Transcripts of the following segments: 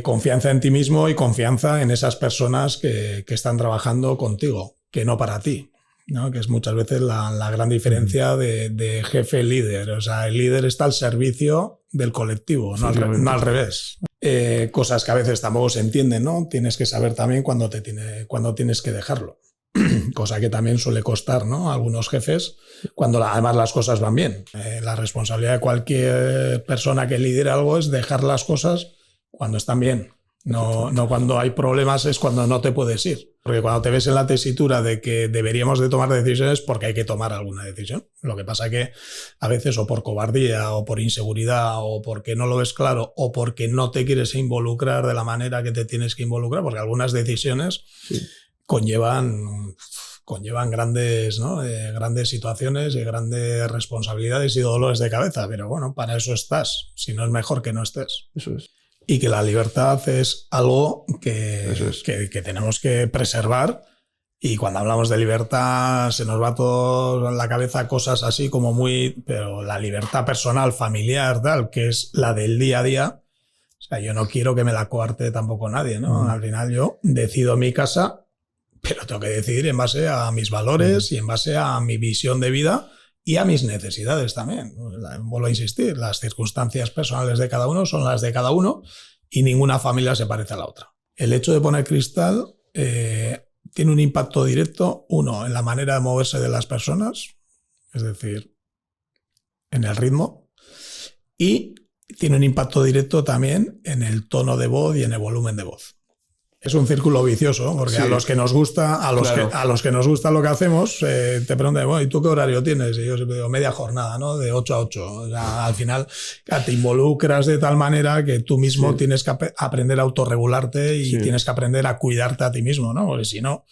Confianza en ti mismo y confianza en esas personas que están trabajando contigo, que no para ti, ¿no? Que es muchas veces la gran diferencia de jefe-líder. O sea, el líder está al servicio del colectivo, no al revés. Cosas que a veces tampoco se entienden, ¿no? Tienes que saber también cuándo tienes que dejarlo. Cosa que también suele costar, ¿no? A algunos jefes cuando además las cosas van bien. La responsabilidad de cualquier persona que lidere algo es dejar las cosas cuando están bien. No cuando hay problemas es cuando no te puedes ir. Porque cuando te ves en la tesitura de que deberíamos de tomar decisiones porque hay que tomar alguna decisión. Lo que pasa que a veces o por cobardía o por inseguridad o porque no lo ves claro o porque no te quieres involucrar de la manera que te tienes que involucrar, porque algunas decisiones conllevan grandes, ¿no? Grandes situaciones y grandes responsabilidades y dolores de cabeza. Pero bueno, para eso estás. Si no es mejor que no estés. Eso es. Y que la libertad es algo que tenemos que preservar. Y cuando hablamos de libertad se nos va todo en la cabeza cosas así como muy... Pero la libertad personal, familiar, tal, que es la del día a día, o sea, yo no quiero que me la coarte tampoco nadie, ¿no? Al final yo decido mi casa, pero tengo que decidir en base a mis valores y en base a mi visión de vida y a mis necesidades también. Vuelvo a insistir, las circunstancias personales de cada uno son las de cada uno y ninguna familia se parece a la otra. El hecho de poner cristal tiene un impacto directo, uno, en la manera de moverse de las personas, es decir, en el ritmo, y tiene un impacto directo también en el tono de voz y en el volumen de voz. Es un círculo vicioso, porque a los que nos gusta, a los que nos gusta lo que hacemos, te preguntan, bueno, ¿y tú qué horario tienes? Y yo siempre digo, media jornada, ¿no? De 8 a 8. O sea, al final te involucras de tal manera que tú mismo tienes que aprender a autorregularte y tienes que aprender a cuidarte a ti mismo, ¿no? Porque si no,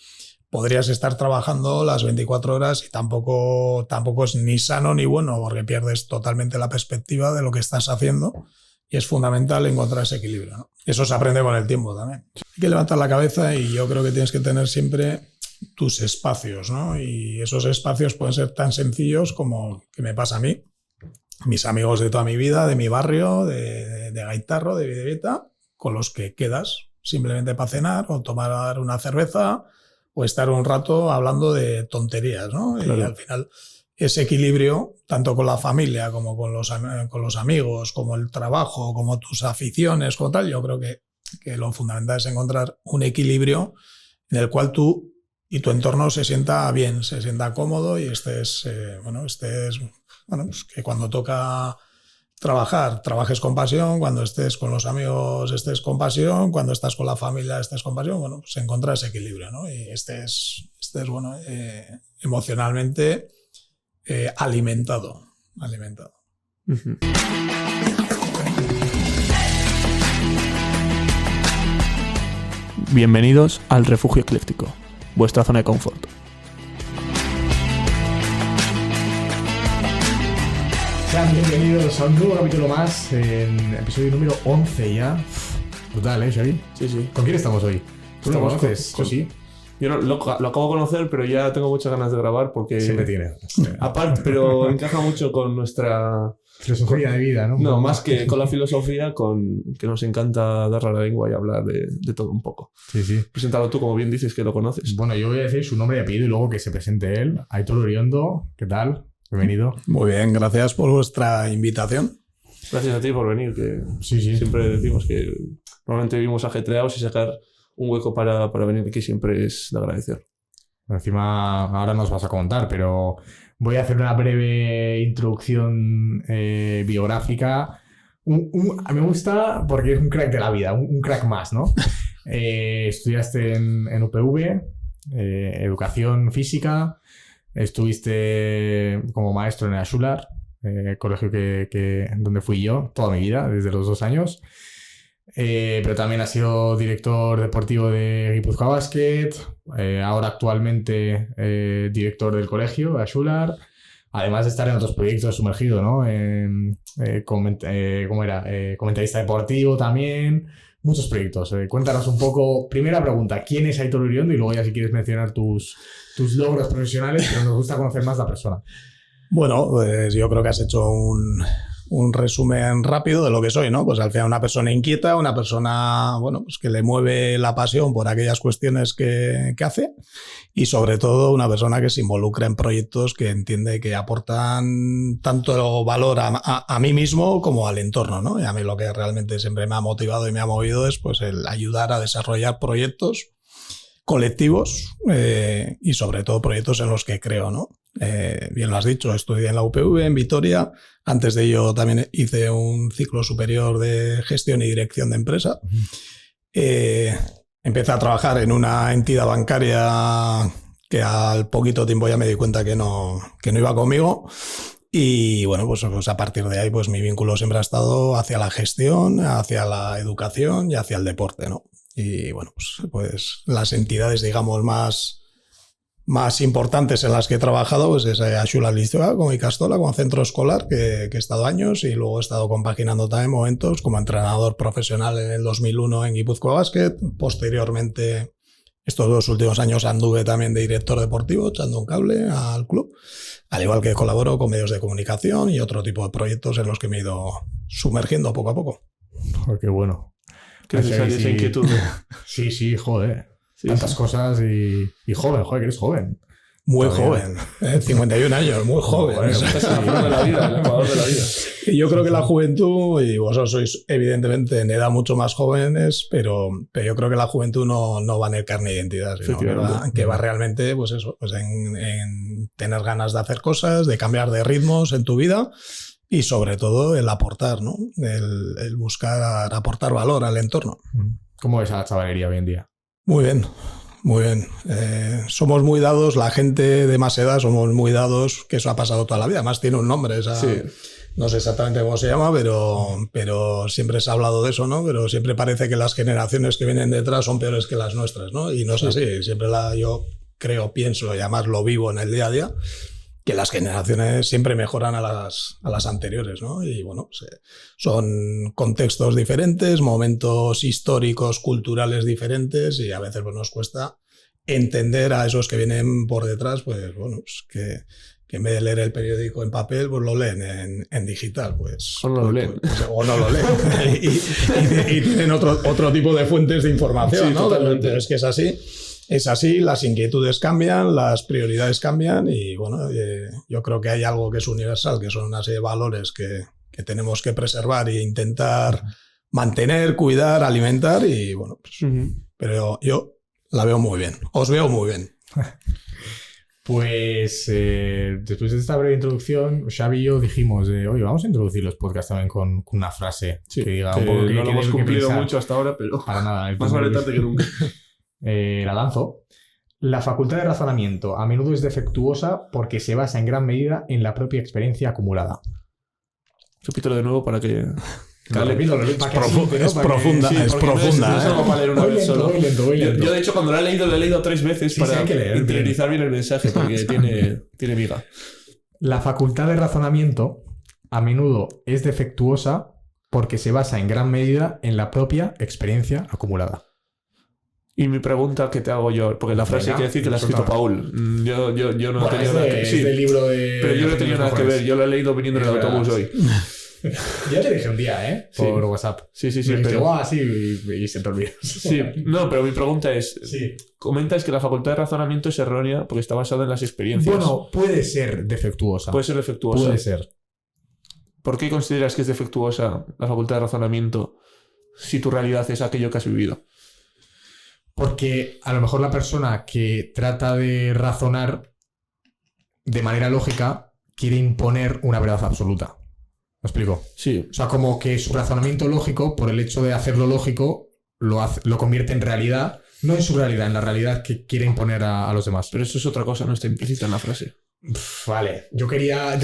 podrías estar trabajando las 24 horas y tampoco es ni sano ni bueno, porque pierdes totalmente la perspectiva de lo que estás haciendo. Y es fundamental encontrar ese equilibrio, ¿no? Eso se aprende con el tiempo también. Hay que levantar la cabeza y yo creo que tienes que tener siempre tus espacios, ¿no? Y esos espacios pueden ser tan sencillos como que me pasa a mí. Mis amigos de toda mi vida, de mi barrio, de Gaitarro, de Bidebieta, con los que quedas simplemente para cenar o tomar una cerveza o estar un rato hablando de tonterías, ¿no? Claro. Y al final ese equilibrio, tanto con la familia como con los amigos, como el trabajo, como tus aficiones, como tal, yo creo que lo fundamental es encontrar un equilibrio en el cual tú y tu entorno se sienta bien, se sienta cómodo y estés pues que cuando toca trabajar, trabajes con pasión, cuando estés con los amigos estés con pasión, cuando estás con la familia estés con pasión, bueno, pues encontrar ese equilibrio, ¿no? Y estés bueno, emocionalmente alimentado. Uh-huh. Bienvenidos al Refugio Ecléctico, vuestra zona de confort. Sean bienvenidos a un nuevo capítulo más, en episodio número 11 ya. Brutal, Xavi? Sí. ¿Con quién estamos hoy? ¿Tú lo conoces? Yo sí. Yo lo acabo de conocer, pero ya tengo muchas ganas de grabar porque... Siempre tiene. Aparte, pero encaja mucho con nuestra... filosofía de vida, ¿no? No, más que con la filosofía, que nos encanta darle a la lengua y hablar de todo un poco. Sí. Preséntalo tú, como bien dices, que lo conoces. Bueno, yo voy a decir su nombre y apellido y luego que se presente él. Aitor Uriondo, ¿qué tal? Bienvenido. Muy bien, gracias por vuestra invitación. Gracias a ti por venir, que sí. Siempre decimos que normalmente vivimos ajetreados y sacar un hueco para venir aquí siempre es de agradecer. Encima, ahora nos vas a contar, pero voy a hacer una breve introducción biográfica. A mí me gusta porque es un crack de la vida, un crack más, ¿no? Estudiaste en UPV, educación física, estuviste como maestro en Ashular, colegio donde fui yo toda mi vida, desde los 2 años. Pero también ha sido director deportivo de Guipúzcoa Basket, ahora actualmente director del colegio, Ashular, además de estar en otros proyectos sumergido, ¿no? Comentarista deportivo también, muchos proyectos. Cuéntanos un poco, primera pregunta, ¿quién es Aitor Uriondo? Y luego ya si quieres mencionar tus logros profesionales, pero nos gusta conocer más la persona. Bueno, pues yo creo que has hecho un resumen rápido de lo que soy, ¿no? Pues al final una persona inquieta, una persona, bueno, pues que le mueve la pasión por aquellas cuestiones que hace y sobre todo una persona que se involucra en proyectos que entiende que aportan tanto valor a mí mismo como al entorno, ¿no? Y a mí lo que realmente siempre me ha motivado y me ha movido es pues el ayudar a desarrollar proyectos colectivos y sobre todo proyectos en los que creo, ¿no? Bien lo has dicho, estudié en la UPV en Vitoria. Antes de ello también hice un ciclo superior de gestión y dirección de empresa. Empecé a trabajar en una entidad bancaria que al poquito tiempo ya me di cuenta que no iba conmigo. Y bueno, pues a partir de ahí pues mi vínculo siempre ha estado hacia la gestión, hacia la educación y hacia el deporte, ¿no? Y bueno, pues las entidades, digamos, más importantes en las que he trabajado pues es Axula Listoa, con Ikastola, con centro escolar, que he estado años y luego he estado compaginando también momentos como entrenador profesional en el 2001 en Guipúzcoa Basket. Posteriormente, estos 2 últimos años anduve también de director deportivo, echando un cable al club, al igual que colaboro con medios de comunicación y otro tipo de proyectos en los que me he ido sumergiendo poco a poco. Oh, qué bueno. Qué necesaria esa inquietud. Sí, joder. Sí, tantas cosas y joven, joder, que eres joven. Muy joven, 51 años, muy joven. Bueno, estás en la flor de la vida, el ecuador de la vida. Y yo creo que la juventud, y vosotros sois evidentemente en edad mucho más jóvenes, pero yo creo que la juventud no va en el carne de identidad, sino que va realmente pues eso, pues en tener ganas de hacer cosas, de cambiar de ritmos en tu vida y sobre todo el aportar, ¿no? El buscar aportar valor al entorno. ¿Cómo ves a la chavalería hoy en día? Muy bien, muy bien. Somos muy dados, la gente de más edad somos muy dados, que eso ha pasado toda la vida. Además tiene un nombre, no sé exactamente cómo se llama, pero siempre se ha hablado de eso, ¿no? Pero siempre parece que las generaciones que vienen detrás son peores que las nuestras, ¿no? Y no es así. Siempre yo creo, pienso y además lo vivo en el día a día, que las generaciones siempre mejoran a las anteriores, ¿no? Y bueno, son contextos diferentes, momentos históricos, culturales diferentes y a veces pues, nos cuesta entender a esos que vienen por detrás, pues bueno, pues, que en vez de leer el periódico en papel, pues lo leen en digital, pues. O no lo leen. O no lo leen. y tienen otro tipo de fuentes de información, sí, ¿no? Totalmente. Pero es que es así. Es así, las inquietudes cambian, las prioridades cambian y bueno, yo creo que hay algo que es universal, que son una serie de valores que tenemos que preservar e intentar mantener, cuidar, alimentar y bueno, pues, pero yo la veo muy bien, os veo muy bien. Pues después de esta breve introducción, Xavi y yo dijimos, oye, vamos a introducir los podcasts también con una frase que diga un poco que no lo hemos cumplido mucho hasta ahora, pero para nada, más vale tarde que nunca. La lanzo. La facultad de razonamiento a menudo es defectuosa porque se basa en gran medida en la propia experiencia acumulada. Repítelo de nuevo para que... Es profunda. Sí, es profunda. No es algo para leer una vez solo. Voy lento. Yo, de hecho, cuando lo he leído 3 veces para interiorizar bien el mensaje, porque tiene miga. La facultad de razonamiento a menudo es defectuosa porque se basa en gran medida en la propia experiencia acumulada. Y mi pregunta que te hago yo, porque la frase quiere decir que la ha escrito Paul. Yo no he tenido nada que ver. Sí, del libro de... Pero yo no he tenido nada que ver. Yo lo he leído viniendo en el autobús hoy. Ya te dije un día, por WhatsApp. Sí. Me pero... así y se te olvidó. Sí, no, pero mi pregunta es... Sí. Comentas que la facultad de razonamiento es errónea porque está basada en las experiencias. Bueno, puede ser defectuosa. Puede ser defectuosa. Puede ser. ¿Por qué consideras que es defectuosa la facultad de razonamiento si tu realidad es aquello que has vivido? Porque a lo mejor la persona que trata de razonar de manera lógica quiere imponer una verdad absoluta. ¿Me explico? Sí. O sea, como que su razonamiento lógico, por el hecho de hacerlo lógico, lo convierte en realidad. No en su realidad, en la realidad que quiere imponer a los demás. Pero eso es otra cosa, no está implícita en la frase. Vale, yo quería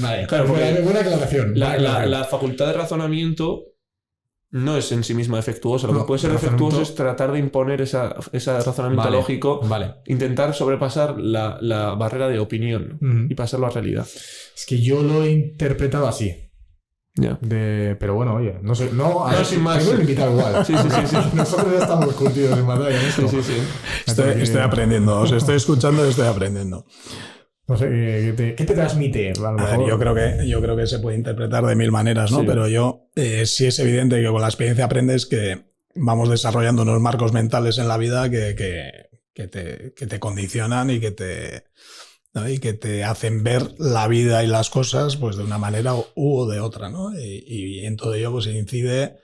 vale, claro, buena aclaración. La facultad de razonamiento no es en sí misma defectuosa. Lo que puede ser defectuoso es tratar de imponer ese razonamiento lógico, intentar sobrepasar la barrera de opinión y pasarlo a realidad. Es que yo lo he interpretado así. Yeah. Pero bueno, oye, no sé. Sin más. Tengo que invitar igual. Sí. Nosotros ya estamos curtidos en batalla en esto. Sí. Estoy aprendiendo, os estoy escuchando y estoy aprendiendo. No sé, ¿qué te transmite? A ver, yo creo que se puede interpretar de mil maneras, ¿no? Sí. Pero sí es evidente que con la experiencia aprendes que vamos desarrollando unos marcos mentales en la vida que te condicionan y que te hacen ver la vida y las cosas pues de una manera u de otra, ¿no? Y en todo ello pues incide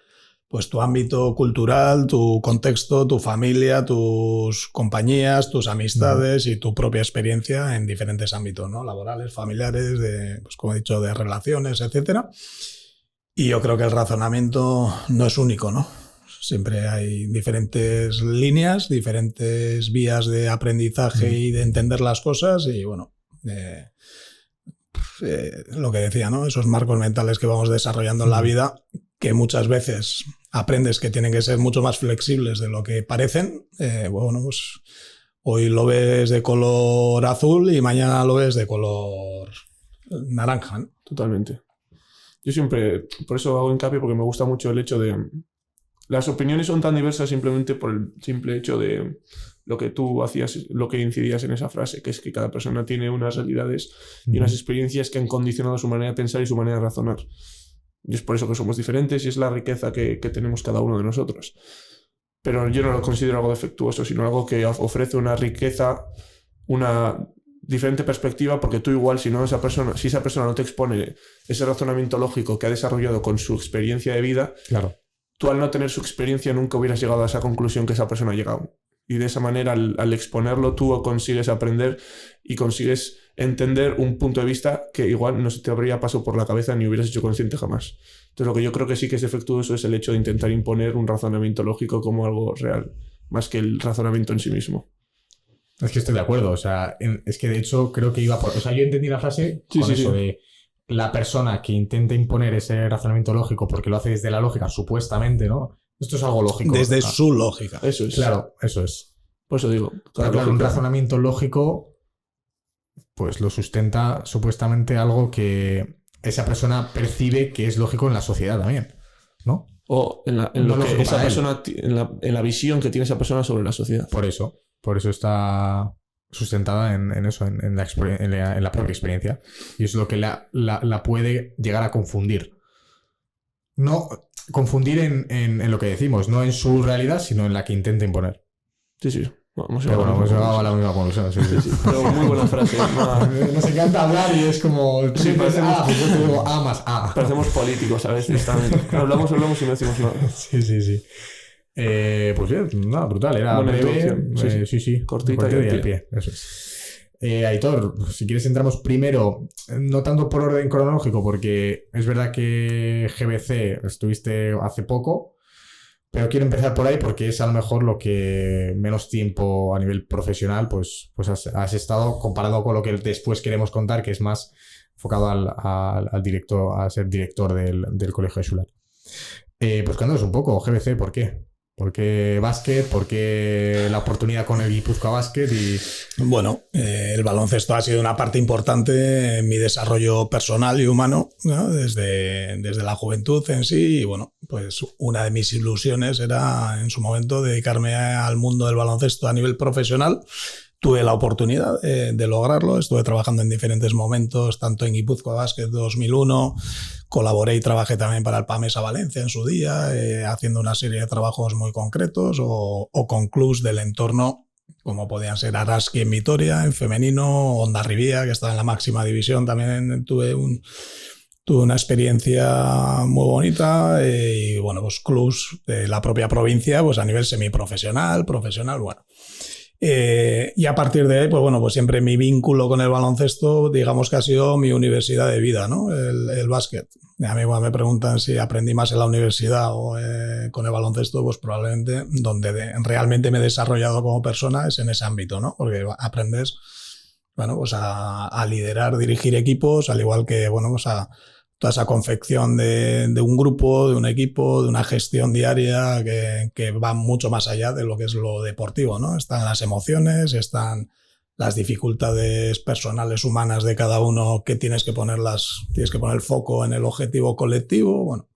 pues tu ámbito cultural, tu contexto, tu familia, tus compañías, tus amistades y tu propia experiencia en diferentes ámbitos, ¿no? Laborales, familiares, pues como he dicho, de relaciones, etcétera. Y yo creo que el razonamiento no es único, ¿no? Siempre hay diferentes líneas, diferentes vías de aprendizaje y de entender las cosas y bueno, lo que decía, ¿no? Esos marcos mentales que vamos desarrollando en la vida, que muchas veces aprendes que tienen que ser mucho más flexibles de lo que parecen. Bueno, pues hoy lo ves de color azul y mañana lo ves de color naranja, ¿no? Totalmente. Yo siempre, por eso hago hincapié, porque me gusta mucho el hecho de... Las opiniones son tan diversas simplemente por el simple hecho de lo que tú hacías, lo que incidías en esa frase, que es que cada persona tiene unas realidades y unas experiencias que han condicionado su manera de pensar y su manera de razonar. Y es por eso que somos diferentes y es la riqueza que tenemos cada uno de nosotros. Pero yo no lo considero algo defectuoso, sino algo que ofrece una riqueza, una diferente perspectiva, porque tú igual, si esa persona no te expone ese razonamiento lógico que ha desarrollado con su experiencia de vida, claro, tú al no tener su experiencia nunca hubieras llegado a esa conclusión que esa persona ha llegado. Y de esa manera, al exponerlo, tú consigues aprender y consigues entender un punto de vista que igual no se te habría pasado por la cabeza ni hubieras hecho consciente jamás. Entonces, lo que yo creo que sí que es defectuoso es el hecho de intentar imponer un razonamiento lógico como algo real, más que el razonamiento en sí mismo. Es que estoy de acuerdo. O sea, es que de hecho creo que iba por... O sea, yo entendí la frase con eso de la persona que intenta imponer ese razonamiento lógico porque lo hace desde la lógica, supuestamente, ¿no? Esto es algo lógico. Desde su lógica. Eso es. Claro, eso es. Por eso digo. Claro, un razonamiento lógico pues lo sustenta supuestamente algo que esa persona percibe que es lógico en la sociedad también, ¿no? O en la visión que tiene esa persona sobre la sociedad. Por eso está sustentada en eso, en la propia experiencia. Y es lo que la puede llegar a confundir. No confundir en lo que decimos, no en su realidad, sino en la que intenta imponer. Sí. Hemos llegado a la misma conclusión. Sí. Pero muy buena frase. Nos encanta hablar y es como... Sí, parecemos, yo te digo A más A. Parecemos políticos a veces también. Hablamos y no decimos nada. Sí. Pues bien, nada, brutal. Era buena breve. Sí. Cortita y al pie. Eso es. Aitor, si quieres entramos primero, no tanto por orden cronológico, porque es verdad que GBC estuviste hace poco, pero quiero empezar por ahí porque es a lo mejor lo que menos tiempo a nivel profesional pues has estado, comparado con lo que después queremos contar, que es más enfocado al director, a ser director del Colegio Xular. Pues cuéntanos un poco, GBC, ¿por qué? ¿Por qué básquet? ¿Por qué la oportunidad con el Guipúzcoa Basket? Bueno, el baloncesto ha sido una parte importante en mi desarrollo personal y humano, ¿no? Desde la juventud en sí. Y bueno, pues una de mis ilusiones era en su momento dedicarme al mundo del baloncesto a nivel profesional. Tuve la oportunidad de lograrlo. Estuve trabajando en diferentes momentos, tanto en Guipúzcoa Basket 2001, colaboré y trabajé también para el PAMESA Valencia en su día, haciendo una serie de trabajos muy concretos o con clubs del entorno, como podían ser Araski en Vitoria, en femenino, Hondarribía, que estaba en la máxima división. También tuve una experiencia muy bonita y bueno, pues clubs de la propia provincia, pues a nivel semiprofesional, profesional, bueno. Y a partir de ahí, pues bueno, pues siempre mi vínculo con el baloncesto, digamos que ha sido mi universidad de vida, ¿no? El básquet. A mí cuando me preguntan si aprendí más en la universidad o con el baloncesto, pues probablemente donde realmente me he desarrollado como persona es en ese ámbito, ¿no? Porque aprendes, bueno, pues a liderar, dirigir equipos, al igual que, bueno, pues a toda esa confección de un grupo, de un equipo, de una gestión diaria que va mucho más allá de lo que es lo deportivo, ¿no? Están las emociones, están las dificultades personales, humanas de cada uno, que tienes que poner el foco en el objetivo colectivo, bueno.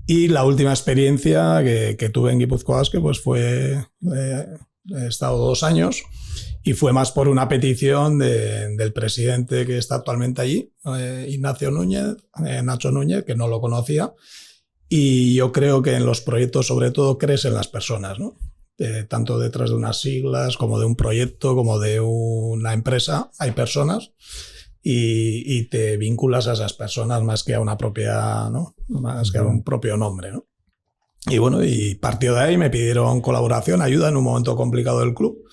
Y la última experiencia que tuve en Guipúzcoa Basket pues fue, he estado 2 años Y fue más por una petición del presidente que está actualmente allí, Nacho Núñez, que no lo conocía. Y yo creo que en los proyectos, sobre todo, crees en las personas, ¿no? Tanto detrás de unas siglas, como de un proyecto, como de una empresa, hay personas y te vinculas a esas personas más que a una propia, ¿no? Más que a un propio nombre, ¿no? Y bueno, y partió de ahí, me pidieron colaboración, ayuda en un momento complicado del club.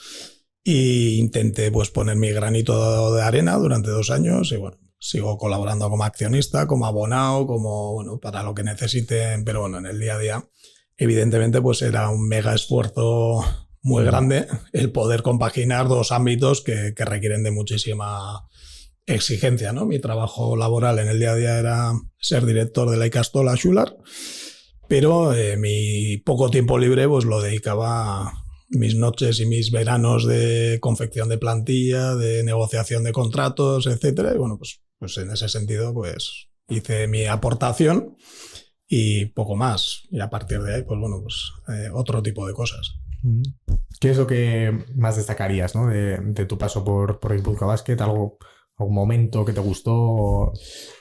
Y intenté pues poner mi granito de arena durante 2 años y bueno, sigo colaborando como accionista, como abonado, como bueno, para lo que necesiten, pero bueno, en el día a día evidentemente pues era un mega esfuerzo muy grande el poder compaginar 2 ámbitos que requieren de muchísima exigencia, ¿no? Mi trabajo laboral en el día a día era ser director de la Ikastola Xular, pero mi poco tiempo libre pues lo dedicaba a mis noches y mis veranos de confección de plantilla, de negociación de contratos, etcétera. Y bueno, pues en ese sentido, pues hice mi aportación y poco más. Y a partir de ahí, pues bueno, pues otro tipo de cosas. ¿Qué es lo que más destacarías, ¿no? de tu paso por Guipúzcoa Basket? ¿Algún momento que te gustó?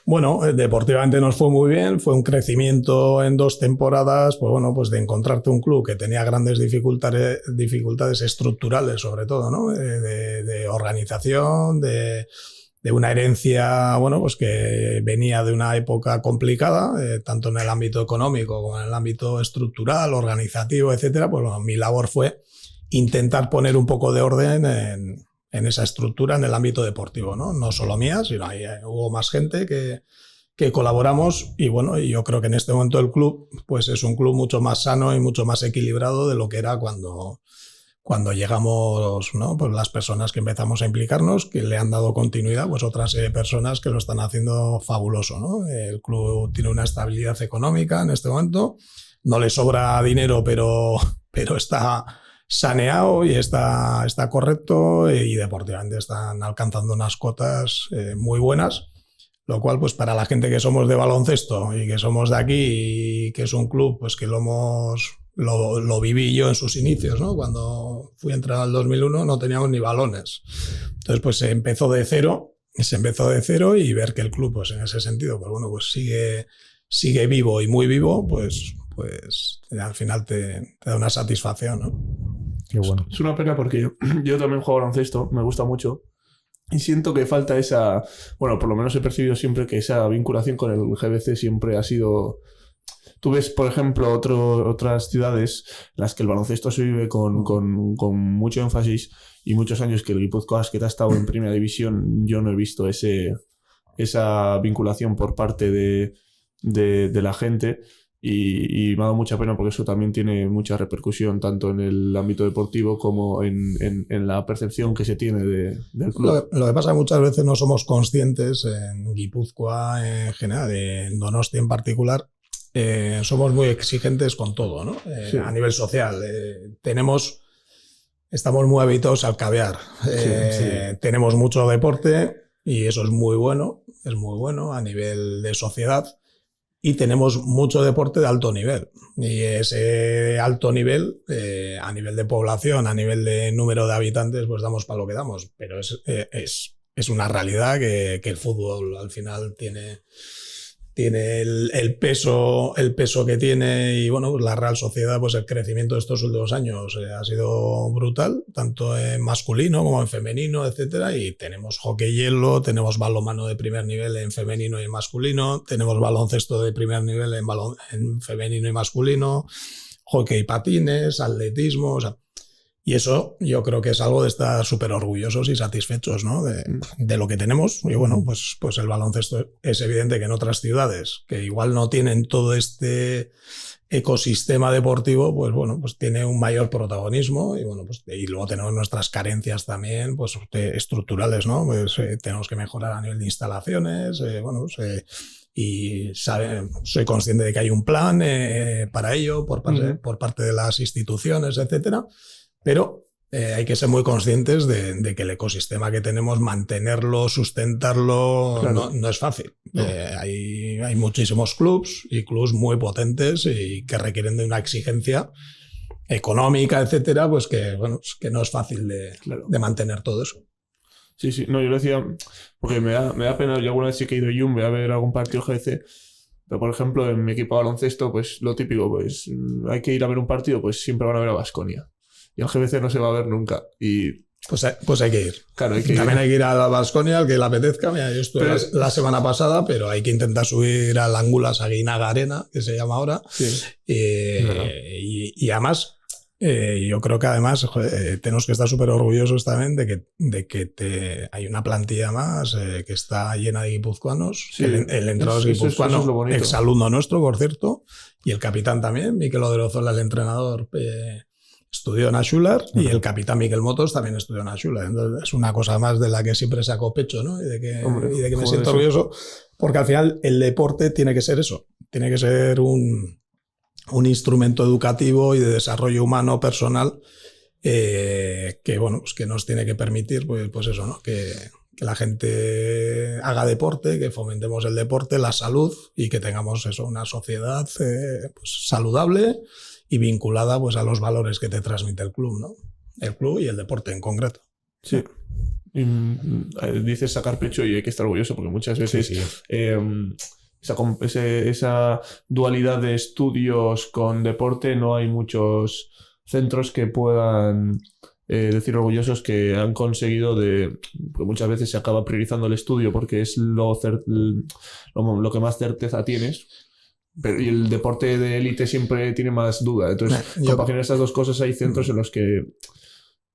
Bueno, deportivamente nos fue muy bien, fue un crecimiento en 2 temporadas, pues bueno, pues de encontrarte un club que tenía grandes dificultades estructurales, sobre todo, ¿no? De organización, de una herencia, bueno, pues que venía de una época complicada, tanto en el ámbito económico como en el ámbito estructural, organizativo, etcétera. Pues bueno, mi labor fue intentar poner un poco de orden en esa estructura en el ámbito deportivo, ¿no? No solo mía, sino ahí hubo más gente que colaboramos y bueno, yo creo que en este momento el club pues es un club mucho más sano y mucho más equilibrado de lo que era cuando llegamos, ¿no? Pues las personas que empezamos a implicarnos, que le han dado continuidad, pues otras personas que lo están haciendo fabuloso, ¿no? El club tiene una estabilidad económica en este momento, no le sobra dinero, pero está saneado y está correcto y deportivamente están alcanzando unas cotas muy buenas, lo cual pues para la gente que somos de baloncesto y que somos de aquí y que es un club pues que lo viví yo en sus inicios, ¿no? Cuando fui entrenador en el 2001 no teníamos ni balones, entonces pues se empezó de cero y ver que el club pues en ese sentido pues bueno pues sigue vivo y muy vivo, pues al final te da una satisfacción, ¿no? Qué bueno. Es una pena porque yo también juego baloncesto, me gusta mucho y siento que falta esa, bueno, por lo menos he percibido siempre que esa vinculación con el GBC siempre ha sido. Tú ves, por ejemplo, otras ciudades en las que el baloncesto se vive con mucho énfasis y muchos años que el Guipúzcoa Basket ha estado en primera división, yo no he visto esa vinculación por parte de la gente. Y me ha dado mucha pena porque eso también tiene mucha repercusión tanto en el ámbito deportivo como en la percepción que se tiene del club. Lo que pasa es que muchas veces no somos conscientes en Guipúzcoa en general, en Donostia en particular, somos muy exigentes con todo, ¿no? Sí. A nivel social. Estamos muy habituados al caviar. Sí. Tenemos mucho deporte y eso es muy bueno a nivel de sociedad. Y tenemos mucho deporte de alto nivel. Y ese alto nivel, a nivel de población, a nivel de número de habitantes, pues damos para lo que damos. Pero es una realidad que el fútbol al final tiene el peso que tiene. Y bueno, pues la Real Sociedad, pues el crecimiento de estos últimos años ha sido brutal, tanto en masculino como en femenino, etcétera. Y tenemos hockey hielo, tenemos balonmano de primer nivel en femenino y en masculino, tenemos baloncesto de primer nivel en femenino y masculino, hockey patines, atletismo, o sea, y eso yo creo que es algo de estar súper orgullosos y satisfechos, ¿no? de lo que tenemos. Y bueno, pues el baloncesto es evidente que en otras ciudades que igual no tienen todo este ecosistema deportivo, pues bueno, pues tiene un mayor protagonismo y bueno, pues y luego tenemos nuestras carencias también, pues estructurales, ¿no? Pues tenemos que mejorar a nivel de instalaciones, bueno, pues y soy consciente de que hay un plan para ello por parte de las instituciones, etcétera. Pero hay que ser muy conscientes de que el ecosistema que tenemos, mantenerlo, sustentarlo, claro, no es fácil. No. Hay muchísimos clubs y clubs muy potentes y que requieren de una exigencia económica, etcétera, pues que no es fácil de mantener todo eso. Sí, no, yo lo decía porque me da pena. Yo alguna vez sí que he ido a Yumbe a ver algún partido GC, pero por ejemplo en mi equipo de baloncesto, pues lo típico, pues hay que ir a ver un partido, pues siempre van a ver a Baskonia y al GBC no se va a ver nunca y pues hay que ir. Claro, hay que también hay que ir a la Baskonia, al que le apetezca. Mira, yo estuve la semana pasada, pero hay que intentar subir al Angulas Aguinaga Arena, que se llama ahora. Sí. Y además, yo creo que además tenemos que estar súper orgullosos también de que hay una plantilla más que está llena de guipuzcoanos. Sí, el entrenador es guipuzcoano, es exalumno nuestro, por cierto, y el capitán también, Mikel Odriozola, el entrenador, estudió en Ashular, y el capitán Miquel Motos también estudió en Ashular. Entonces es una cosa más de la que siempre saco pecho, ¿no? Y de que me siento orgulloso, porque al final el deporte tiene que ser eso, tiene que ser un instrumento educativo y de desarrollo humano personal que nos tiene que permitir pues eso, ¿no? Que la gente haga deporte, que fomentemos el deporte, la salud, y que tengamos eso, una sociedad pues saludable y vinculada pues a los valores que te transmite el club, ¿no? El club y el deporte en concreto. Sí. Dices sacar pecho y hay que estar orgulloso, porque muchas veces esa dualidad de estudios con deporte, no hay muchos centros que puedan decir orgullosos que han conseguido porque muchas veces se acaba priorizando el estudio porque es lo que más certeza tienes. Y el deporte de élite siempre tiene más duda. Entonces, compaginar esas dos cosas, hay centros en los que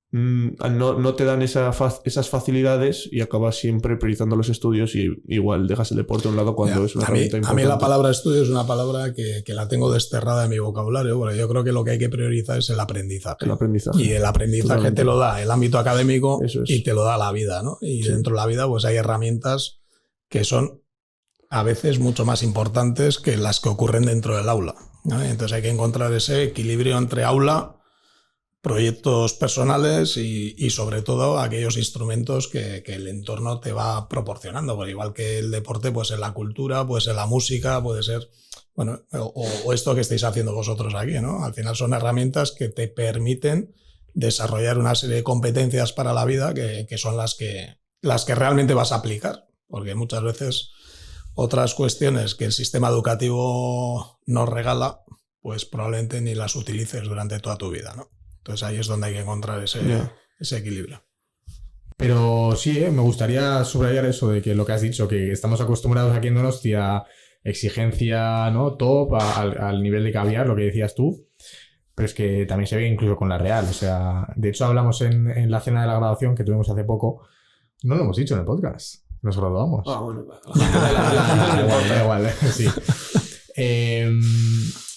no te dan esas facilidades y acabas siempre priorizando los estudios y igual dejas el deporte a un lado cuando es una herramienta importante. A mí la palabra estudio es una palabra que la tengo desterrada de mi vocabulario, porque yo creo que lo que hay que priorizar es el aprendizaje. Y el aprendizaje te lo da el ámbito académico y te lo da la vida, ¿no? Y dentro de la vida pues hay herramientas que son a veces mucho más importantes que las que ocurren dentro del aula, ¿no? Entonces hay que encontrar ese equilibrio entre aula, proyectos personales y sobre todo aquellos instrumentos que el entorno te va proporcionando, por igual que el deporte puede ser la cultura, puede ser la música, puede ser o esto que estáis haciendo vosotros aquí, ¿no? Al final son herramientas que te permiten desarrollar una serie de competencias para la vida que son las que realmente vas a aplicar, porque muchas veces otras cuestiones que el sistema educativo nos regala, pues probablemente ni las utilices durante toda tu vida, ¿no? Entonces ahí es donde hay que encontrar ese equilibrio. Pero sí, me gustaría subrayar eso de que lo que has dicho, que estamos acostumbrados aquí en Donosti a exigencia, ¿no? Top, al nivel de caviar, lo que decías tú, pero es que también se ve incluso con la Real. O sea, de hecho hablamos en la cena de la graduación que tuvimos hace poco, no lo hemos dicho en el podcast. Nos graduamos. Ah, bueno. Da igual, sí.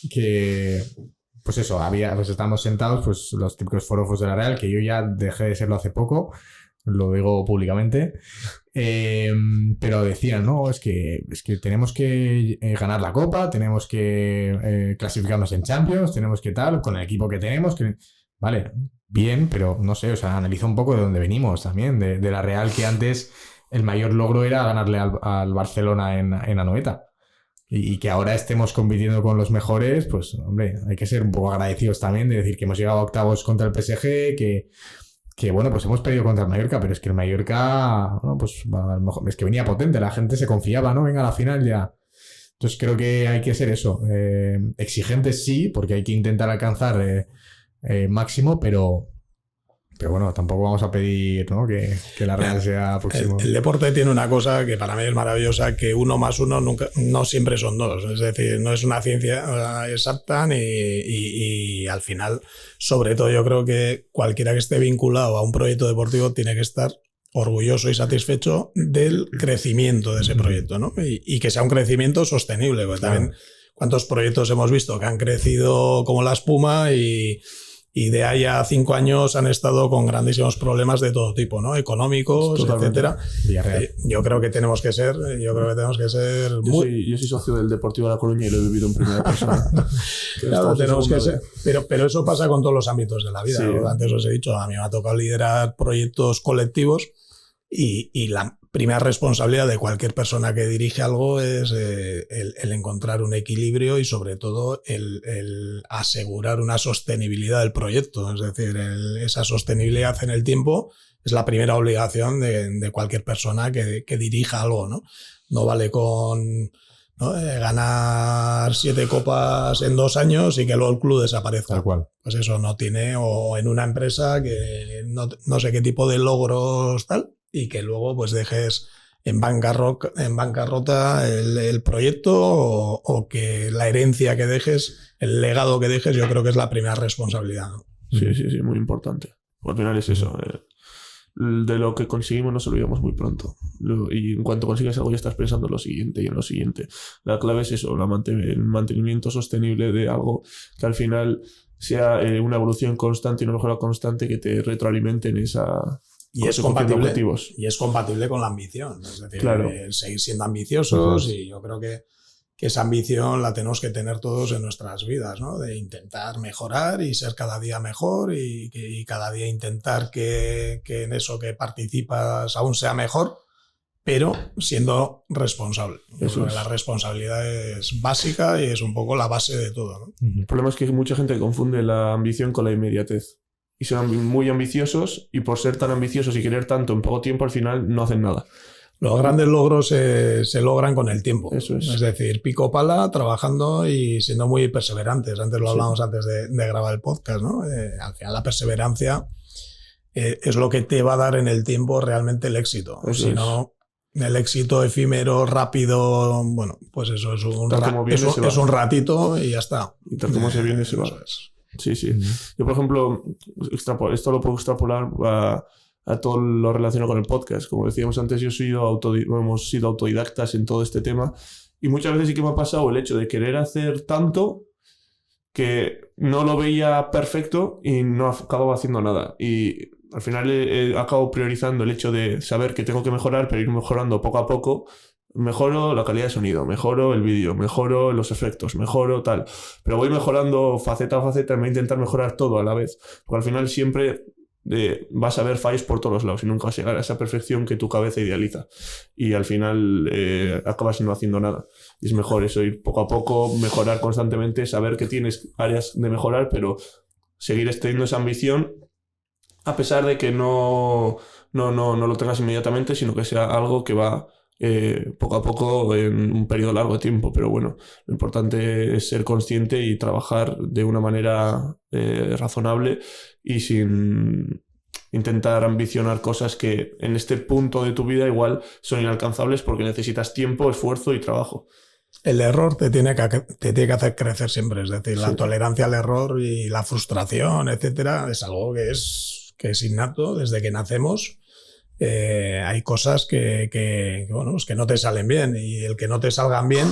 Que, pues eso, pues estábamos sentados, pues los típicos forofos de la Real, que yo ya dejé de serlo hace poco, lo digo públicamente, pero decían, no, es que tenemos que ganar la Copa, tenemos que clasificarnos en Champions, tenemos que tal, con el equipo que tenemos, vale, bien, pero no sé, o sea, analiza un poco de dónde venimos también, de la Real, que antes el mayor logro era ganarle al Barcelona en Anoeta. Y que ahora estemos compitiendo con los mejores, pues, hombre, hay que ser un poco agradecidos también de decir que hemos llegado a octavos contra el PSG, que bueno, pues hemos perdido contra el Mallorca, pero es que el Mallorca, bueno, pues a lo mejor es que venía potente, la gente se confiaba, ¿no? Venga, a la final ya. Entonces creo que hay que ser eso. Exigentes sí, porque hay que intentar alcanzar máximo, pero bueno, tampoco vamos a pedir, ¿no? que la Real sea próximo. El deporte tiene una cosa que para mí es maravillosa, que 1 más 1 no siempre son 2. Es decir, no es una ciencia exacta y al final, sobre todo yo creo que cualquiera que esté vinculado a un proyecto deportivo tiene que estar orgulloso y satisfecho del crecimiento de ese proyecto, ¿no? Y que sea un crecimiento sostenible, porque también cuántos proyectos hemos visto que han crecido como la espuma y de ahí a 5 años han estado con grandísimos problemas de todo tipo, ¿no? Económicos, etcétera. Yo creo que tenemos que ser Yo soy socio del Deportivo de La Coruña y lo he vivido en primera persona. Claro, tenemos que ser. Pero eso pasa con todos los ámbitos de la vida. Sí. Antes os he dicho, a mí me ha tocado liderar proyectos colectivos y primera responsabilidad de cualquier persona que dirige algo es el encontrar un equilibrio y sobre todo el asegurar una sostenibilidad del proyecto. Es decir, esa sostenibilidad en el tiempo es la primera obligación de cualquier persona que dirija algo, ¿no? No vale con ganar 7 copas en 2 años y que luego el club desaparezca. Tal cual. Pues eso no tiene, o en una empresa que no sé qué tipo de logros tal, y que luego pues dejes en bancarrota el proyecto o que la herencia que dejes, el legado que dejes, yo creo que es la primera responsabilidad, ¿no? Sí, muy importante. Al final es eso. De lo que conseguimos nos olvidamos muy pronto. Y en cuanto consigues algo ya estás pensando en lo siguiente y en lo siguiente. La clave es eso, el mantenimiento sostenible de algo que al final sea una evolución constante y una mejora constante que te retroalimente en esa... Y es compatible con la ambición. Es decir, claro. Seguir siendo ambiciosos, y yo creo que esa ambición la tenemos que tener todos en nuestras vidas, ¿no? De intentar mejorar y ser cada día mejor y cada día intentar que en eso que participas aún sea mejor, pero siendo responsable. La responsabilidad es básica y es un poco la base de todo, ¿no? El problema es que mucha gente confunde la ambición con la inmediatez. Y son muy ambiciosos, y por ser tan ambiciosos y querer tanto en poco tiempo, al final no hacen nada. Los grandes logros se logran con el tiempo. Eso es. Es decir, pico pala, trabajando y siendo muy perseverantes. Antes lo hablábamos antes de grabar el podcast, ¿no? Al final la perseverancia es lo que te va a dar en el tiempo realmente el éxito. Si no, el éxito efímero, rápido, bueno, pues eso es un ratito y ya está. Y tal como se viene se va. Sí. Yo, por ejemplo, esto lo puedo extrapolar a todo lo relacionado con el podcast. Como decíamos antes, hemos sido autodidactas en todo este tema, y muchas veces sí que me ha pasado el hecho de querer hacer tanto que no lo veía perfecto y no acabo haciendo nada. Y al final acabo priorizando el hecho de saber que tengo que mejorar, pero ir mejorando poco a poco. Mejoro la calidad de sonido, mejoro el vídeo, mejoro los efectos, mejoro tal. Pero voy mejorando faceta a faceta, me voy a intentar mejorar todo a la vez. Porque al final siempre vas a ver fallos por todos los lados y nunca vas a llegar a esa perfección que tu cabeza idealiza. Y al final acabas no haciendo nada. Y es mejor eso, ir poco a poco, mejorar constantemente, saber que tienes áreas de mejorar, pero seguir teniendo esa ambición a pesar de que no lo tengas inmediatamente, sino que sea algo que va... poco a poco en un periodo largo de tiempo. Pero bueno, lo importante es ser consciente y trabajar de una manera razonable y sin intentar ambicionar cosas que en este punto de tu vida igual son inalcanzables porque necesitas tiempo, esfuerzo y trabajo. El error te tiene que hacer crecer siempre. Es decir, la tolerancia al error y la frustración, etcétera, es algo que es innato desde que nacemos. Hay cosas que no te salen bien, y el que no te salgan bien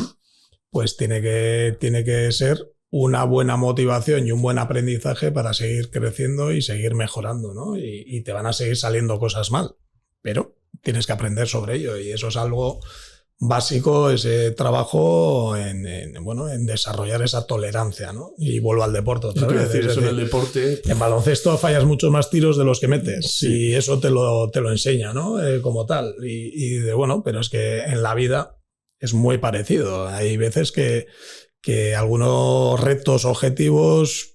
pues tiene que ser una buena motivación y un buen aprendizaje para seguir creciendo y seguir mejorando, ¿no? Y te van a seguir saliendo cosas mal, pero tienes que aprender sobre ello, y eso es algo básico, ese trabajo en desarrollar esa tolerancia, ¿no? Y vuelvo al deporte otra vez. Decir, eso en el deporte... En baloncesto fallas muchos más tiros de los que metes, sí. Y eso te lo enseña, ¿no? Como tal. Pero es que en la vida es muy parecido. Hay veces que algunos retos, objetivos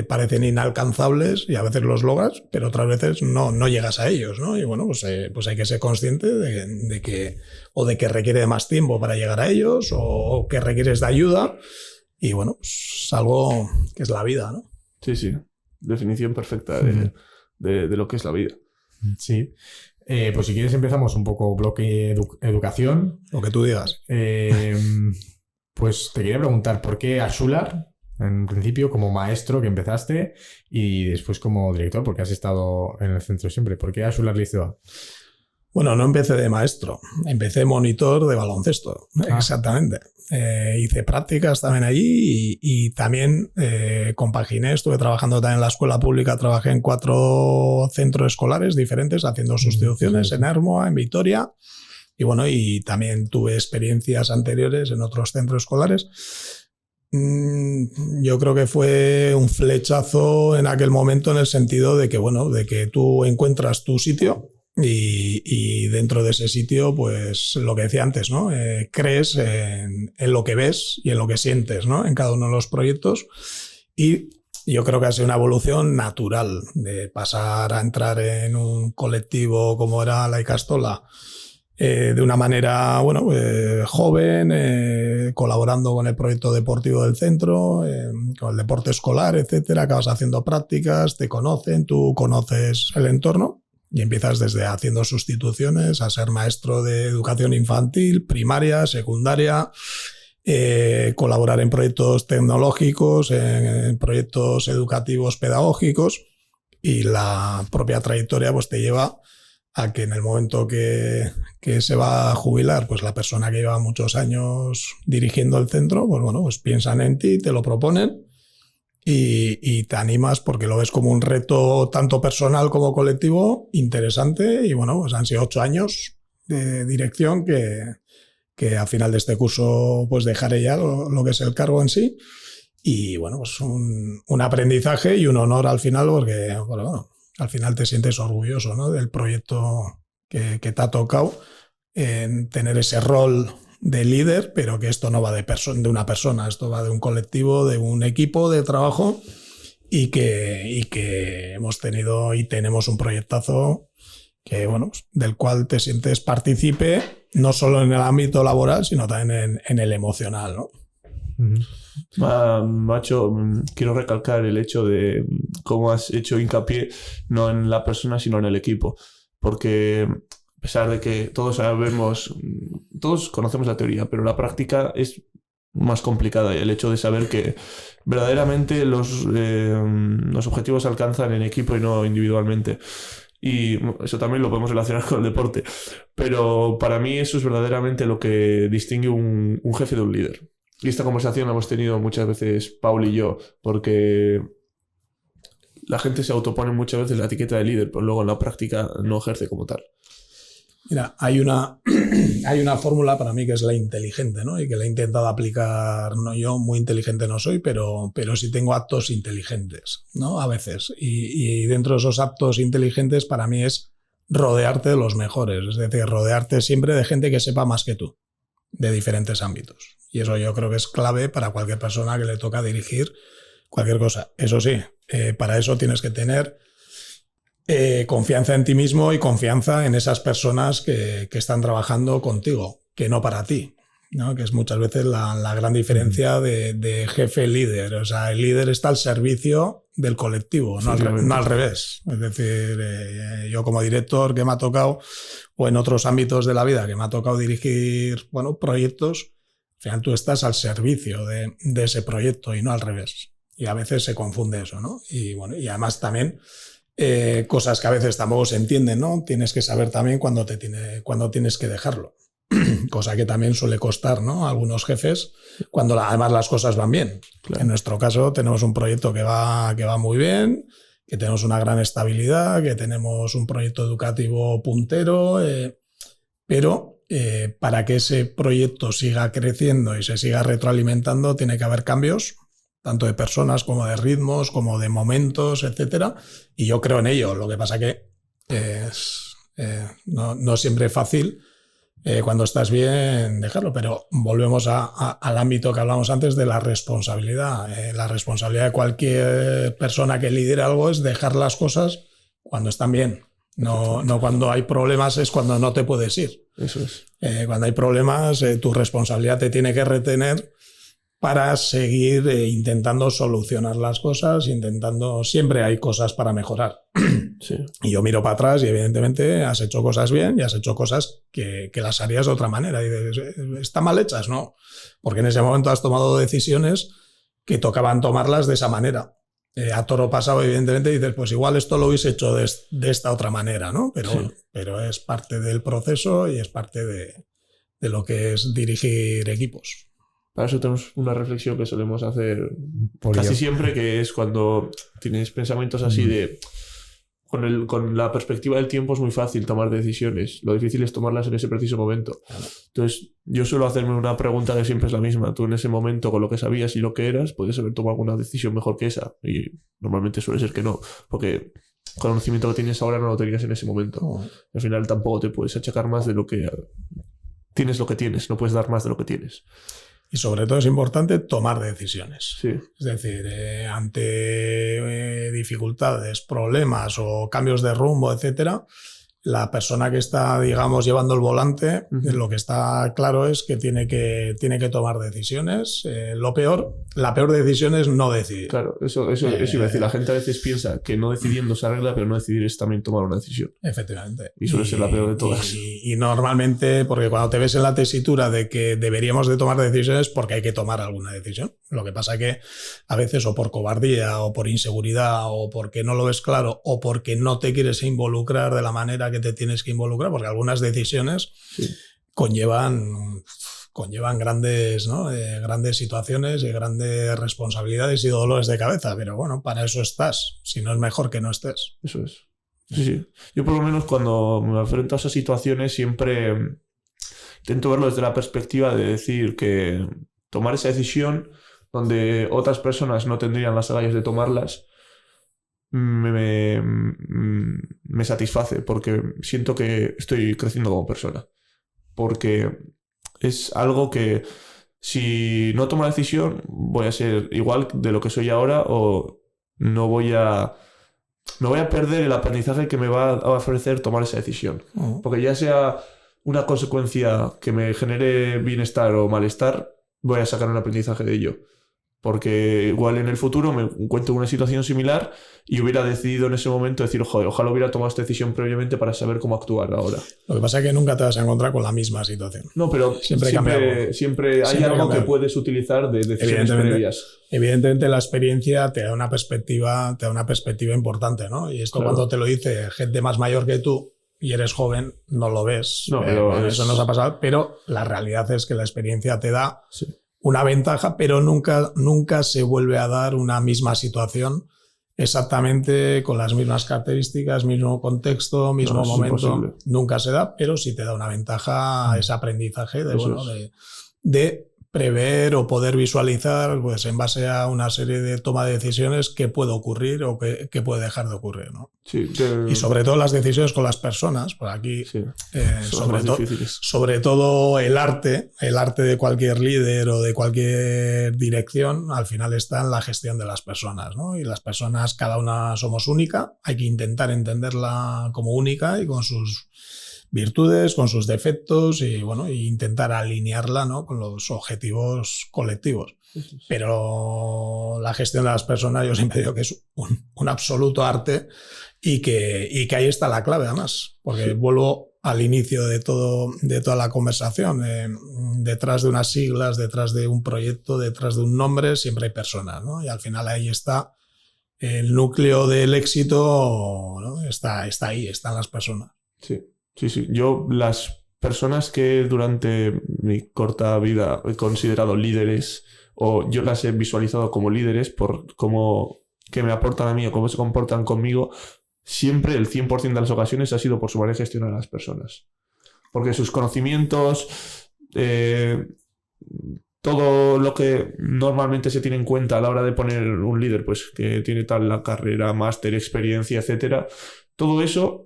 parecen inalcanzables y a veces los logras, pero otras veces no llegas a ellos, ¿no? Y bueno, pues hay que ser consciente de que requiere de más tiempo para llegar a ellos, o que requieres de ayuda, y bueno, pues es algo que es la vida, ¿no? Sí, definición perfecta de lo que es la vida. Sí. Pues si quieres empezamos un poco bloque educación. Lo que tú digas. Pues te quería preguntar, ¿por qué Axular? En principio como maestro que empezaste y después como director, porque has estado en el centro siempre. ¿Por qué Axular Liceo? Bueno, no empecé de maestro, empecé monitor de baloncesto, exactamente. Hice prácticas también allí y también compaginé, estuve trabajando también en la escuela pública, trabajé en 4 centros escolares diferentes haciendo sustituciones en Hermoa, en Vitoria. Y bueno, y también tuve experiencias anteriores en otros centros escolares. Yo creo que fue un flechazo en aquel momento, en el sentido de que, bueno, de que tú encuentras tu sitio y dentro de ese sitio, pues lo que decía antes, ¿no? Crees en lo que ves y en lo que sientes, ¿no? En cada uno de los proyectos, y yo creo que ha sido una evolución natural de pasar a entrar en un colectivo como era la Ikastola, de una manera, bueno, joven, colaborando con el proyecto deportivo del centro, con el deporte escolar, etcétera. Acabas haciendo prácticas, te conocen, tú conoces el entorno y empiezas desde haciendo sustituciones a ser maestro de educación infantil, primaria, secundaria, colaborar en proyectos tecnológicos, en proyectos educativos pedagógicos, y la propia trayectoria pues te lleva a que en el momento que se va a jubilar, pues la persona que lleva muchos años dirigiendo el centro, pues bueno, pues piensan en ti, te lo proponen y te animas porque lo ves como un reto tanto personal como colectivo interesante. Y bueno, pues han sido 8 años de dirección que al final de este curso pues dejaré ya lo que es el cargo en sí. Y bueno, pues un aprendizaje y un honor al final, porque bueno, al final te sientes orgulloso, ¿no? Del proyecto que te ha tocado, en tener ese rol de líder, pero que esto no va de una persona, esto va de un colectivo, de un equipo de trabajo, y que hemos tenido y tenemos un proyectazo que, bueno, del cual te sientes partícipe, no solo en el ámbito laboral, sino también en el emocional, ¿no? Macho, quiero recalcar el hecho de cómo has hecho hincapié no en la persona sino en el equipo, porque a pesar de que todos conocemos la teoría, pero la práctica es más complicada, y el hecho de saber que verdaderamente los objetivos se alcanzan en equipo y no individualmente. Y eso también lo podemos relacionar con el deporte, pero para mí eso es verdaderamente lo que distingue un jefe de un líder. Y esta conversación la hemos tenido muchas veces Paul y yo, porque la gente se autopone muchas veces la etiqueta de líder, pero luego en la práctica no ejerce como tal. Mira, hay una fórmula para mí que es la inteligente, ¿no? Y que la he intentado aplicar, no, yo muy inteligente no soy, pero sí tengo actos inteligentes, ¿no? A veces. Y dentro de esos actos inteligentes para mí es rodearte de los mejores, es decir, rodearte siempre de gente que sepa más que tú, de diferentes ámbitos. Y eso yo creo que es clave para cualquier persona que le toca dirigir cualquier cosa. Eso sí, para eso tienes que tener confianza en ti mismo y confianza en esas personas que están trabajando contigo, que no para ti, ¿no? Que es muchas veces la gran diferencia de jefe-líder. O sea, el líder está al servicio del colectivo, no al revés. Es decir, yo como director que me ha tocado, o en otros ámbitos de la vida que me ha tocado dirigir, bueno, proyectos, al final tú estás al servicio de ese proyecto y no al revés. Y a veces se confunde eso, ¿no? Y bueno, y además también cosas que a veces tampoco se entienden, ¿no? Tienes que saber también cuándo tienes que dejarlo. Cosa que también suele costar, ¿no? A algunos jefes cuando además las cosas van bien. Claro. En nuestro caso tenemos un proyecto que va muy bien, que tenemos una gran estabilidad, que tenemos un proyecto educativo puntero, pero para que ese proyecto siga creciendo y se siga retroalimentando tiene que haber cambios, tanto de personas como de ritmos, como de momentos, etcétera. Y yo creo en ello. Lo que pasa que no siempre es fácil cuando estás bien dejarlo, pero volvemos al ámbito que hablamos antes de la responsabilidad. La responsabilidad de cualquier persona que lidere algo es dejar las cosas cuando están bien. No cuando hay problemas es cuando no te puedes ir. Eso es. Cuando hay problemas, tu responsabilidad te tiene que retener para seguir intentando solucionar las cosas, siempre hay cosas para mejorar. Sí. Y yo miro para atrás y evidentemente has hecho cosas bien y has hecho cosas que las harías de otra manera. Y dices, ¿están mal hechas? No, porque en ese momento has tomado decisiones que tocaban tomarlas de esa manera. A toro pasado, evidentemente, dices, pues igual esto lo hubiese hecho de esta otra manera, ¿no? Pero es parte del proceso y es parte de lo que es dirigir equipos. Para eso tenemos una reflexión que solemos hacer casi siempre, que es cuando tienes pensamientos así de... Con la perspectiva del tiempo es muy fácil tomar decisiones. Lo difícil es tomarlas en ese preciso momento. Entonces, yo suelo hacerme una pregunta que siempre es la misma. Tú en ese momento, con lo que sabías y lo que eras, puedes haber tomado alguna decisión mejor que esa. Y normalmente suele ser que no. Porque conocimiento que tienes ahora no lo tenías en ese momento. Al final tampoco te puedes achacar más de lo que tienes, no puedes dar más de lo que tienes. Y sobre todo es importante tomar decisiones. Sí. Es decir, ante dificultades, problemas o cambios de rumbo, etcétera, la persona que está, digamos, llevando el volante, lo que está claro es que tiene que tomar decisiones. La peor decisión es no decidir. Claro, eso iba a decir. La gente a veces piensa que no decidiendo se arregla, pero no decidir es también tomar una decisión. Efectivamente. Y suele ser la peor de todas. Y normalmente, porque cuando te ves en la tesitura de que deberíamos de tomar decisiones, porque hay que tomar alguna decisión. Lo que pasa que a veces o por cobardía o por inseguridad o porque no lo ves claro o porque no te quieres involucrar de la manera que te tienes que involucrar, porque algunas decisiones conllevan grandes, ¿no? Grandes situaciones y grandes responsabilidades y dolores de cabeza, pero bueno, para eso estás, si no es mejor que no estés. Eso es. Sí. Yo por lo menos cuando me enfrento a esas situaciones siempre intento verlo desde la perspectiva de decir que tomar esa decisión donde otras personas no tendrían las agallas de tomarlas me satisface, porque siento que estoy creciendo como persona, porque es algo que si no tomo la decisión voy a ser igual de lo que soy ahora o me voy a perder el aprendizaje que me va a ofrecer tomar esa decisión, porque ya sea una consecuencia que me genere bienestar o malestar, voy a sacar un aprendizaje de ello. Porque igual en el futuro me encuentro en una situación similar y hubiera decidido en ese momento decir, joder, ojalá hubiera tomado esta decisión previamente para saber cómo actuar ahora. Lo que pasa es que nunca te vas a encontrar con la misma situación. No, pero siempre hay algo que puedes utilizar de decisiones previas. Evidentemente la experiencia te da una perspectiva importante, ¿no? Y esto cuando te lo dice gente más mayor que tú y eres joven, no lo ves. No, pero eso nos ha pasado, pero la realidad es que la experiencia te da una ventaja, pero nunca se vuelve a dar una misma situación exactamente con las mismas características, mismo contexto, mismo momento. Nunca se da, pero sí te da una ventaja ese aprendizaje de prever o poder visualizar, pues en base a una serie de toma de decisiones qué puede ocurrir o qué puede dejar de ocurrir, ¿no? Sí, y sobre todo las decisiones con las personas, por aquí, sobre todo el arte de cualquier líder o de cualquier dirección, al final está en la gestión de las personas, ¿no? Y las personas, cada una somos única, hay que intentar entenderla como única y con sus virtudes, con sus defectos y intentar alinearla, ¿no? Con los objetivos colectivos. Pero la gestión de las personas yo siempre digo que es un absoluto arte y que ahí está la clave además, porque vuelvo al inicio de toda la conversación. Detrás de unas siglas, detrás de un proyecto, detrás de un nombre, siempre hay personas, ¿no? Y al final ahí está el núcleo del éxito, ¿no? Está ahí, están las personas. Sí. Yo, las personas que durante mi corta vida he considerado líderes, o yo las he visualizado como líderes por cómo que me aportan a mí o cómo se comportan conmigo, siempre el 100% de las ocasiones ha sido por su manera de gestionar a las personas. Porque sus conocimientos, todo lo que normalmente se tiene en cuenta a la hora de poner un líder, pues que tiene tal la carrera, máster, experiencia, etcétera, todo eso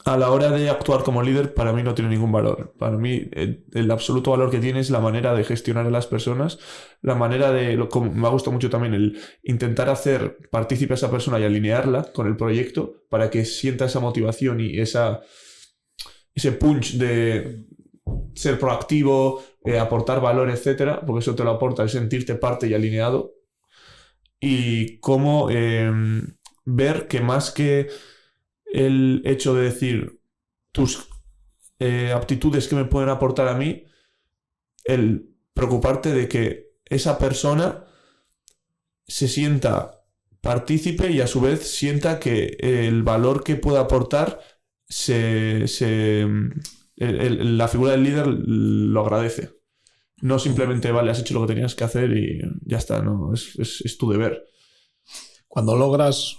a la hora de actuar como líder para mí no tiene ningún valor. Para mí el absoluto valor que tiene es la manera de gestionar a las personas, la manera de... me ha gustado mucho también el intentar hacer partícipe a esa persona y alinearla con el proyecto para que sienta esa motivación y ese punch de ser proactivo, aportar valor, etcétera, porque eso te lo aporta el sentirte parte y alineado. Y cómo ver que más que el hecho de decir tus aptitudes que me pueden aportar a mí, el preocuparte de que esa persona se sienta partícipe y a su vez sienta que el valor que puede aportar la figura del líder lo agradece. No simplemente, vale, has hecho lo que tenías que hacer y ya está, no, es tu deber. Cuando logras,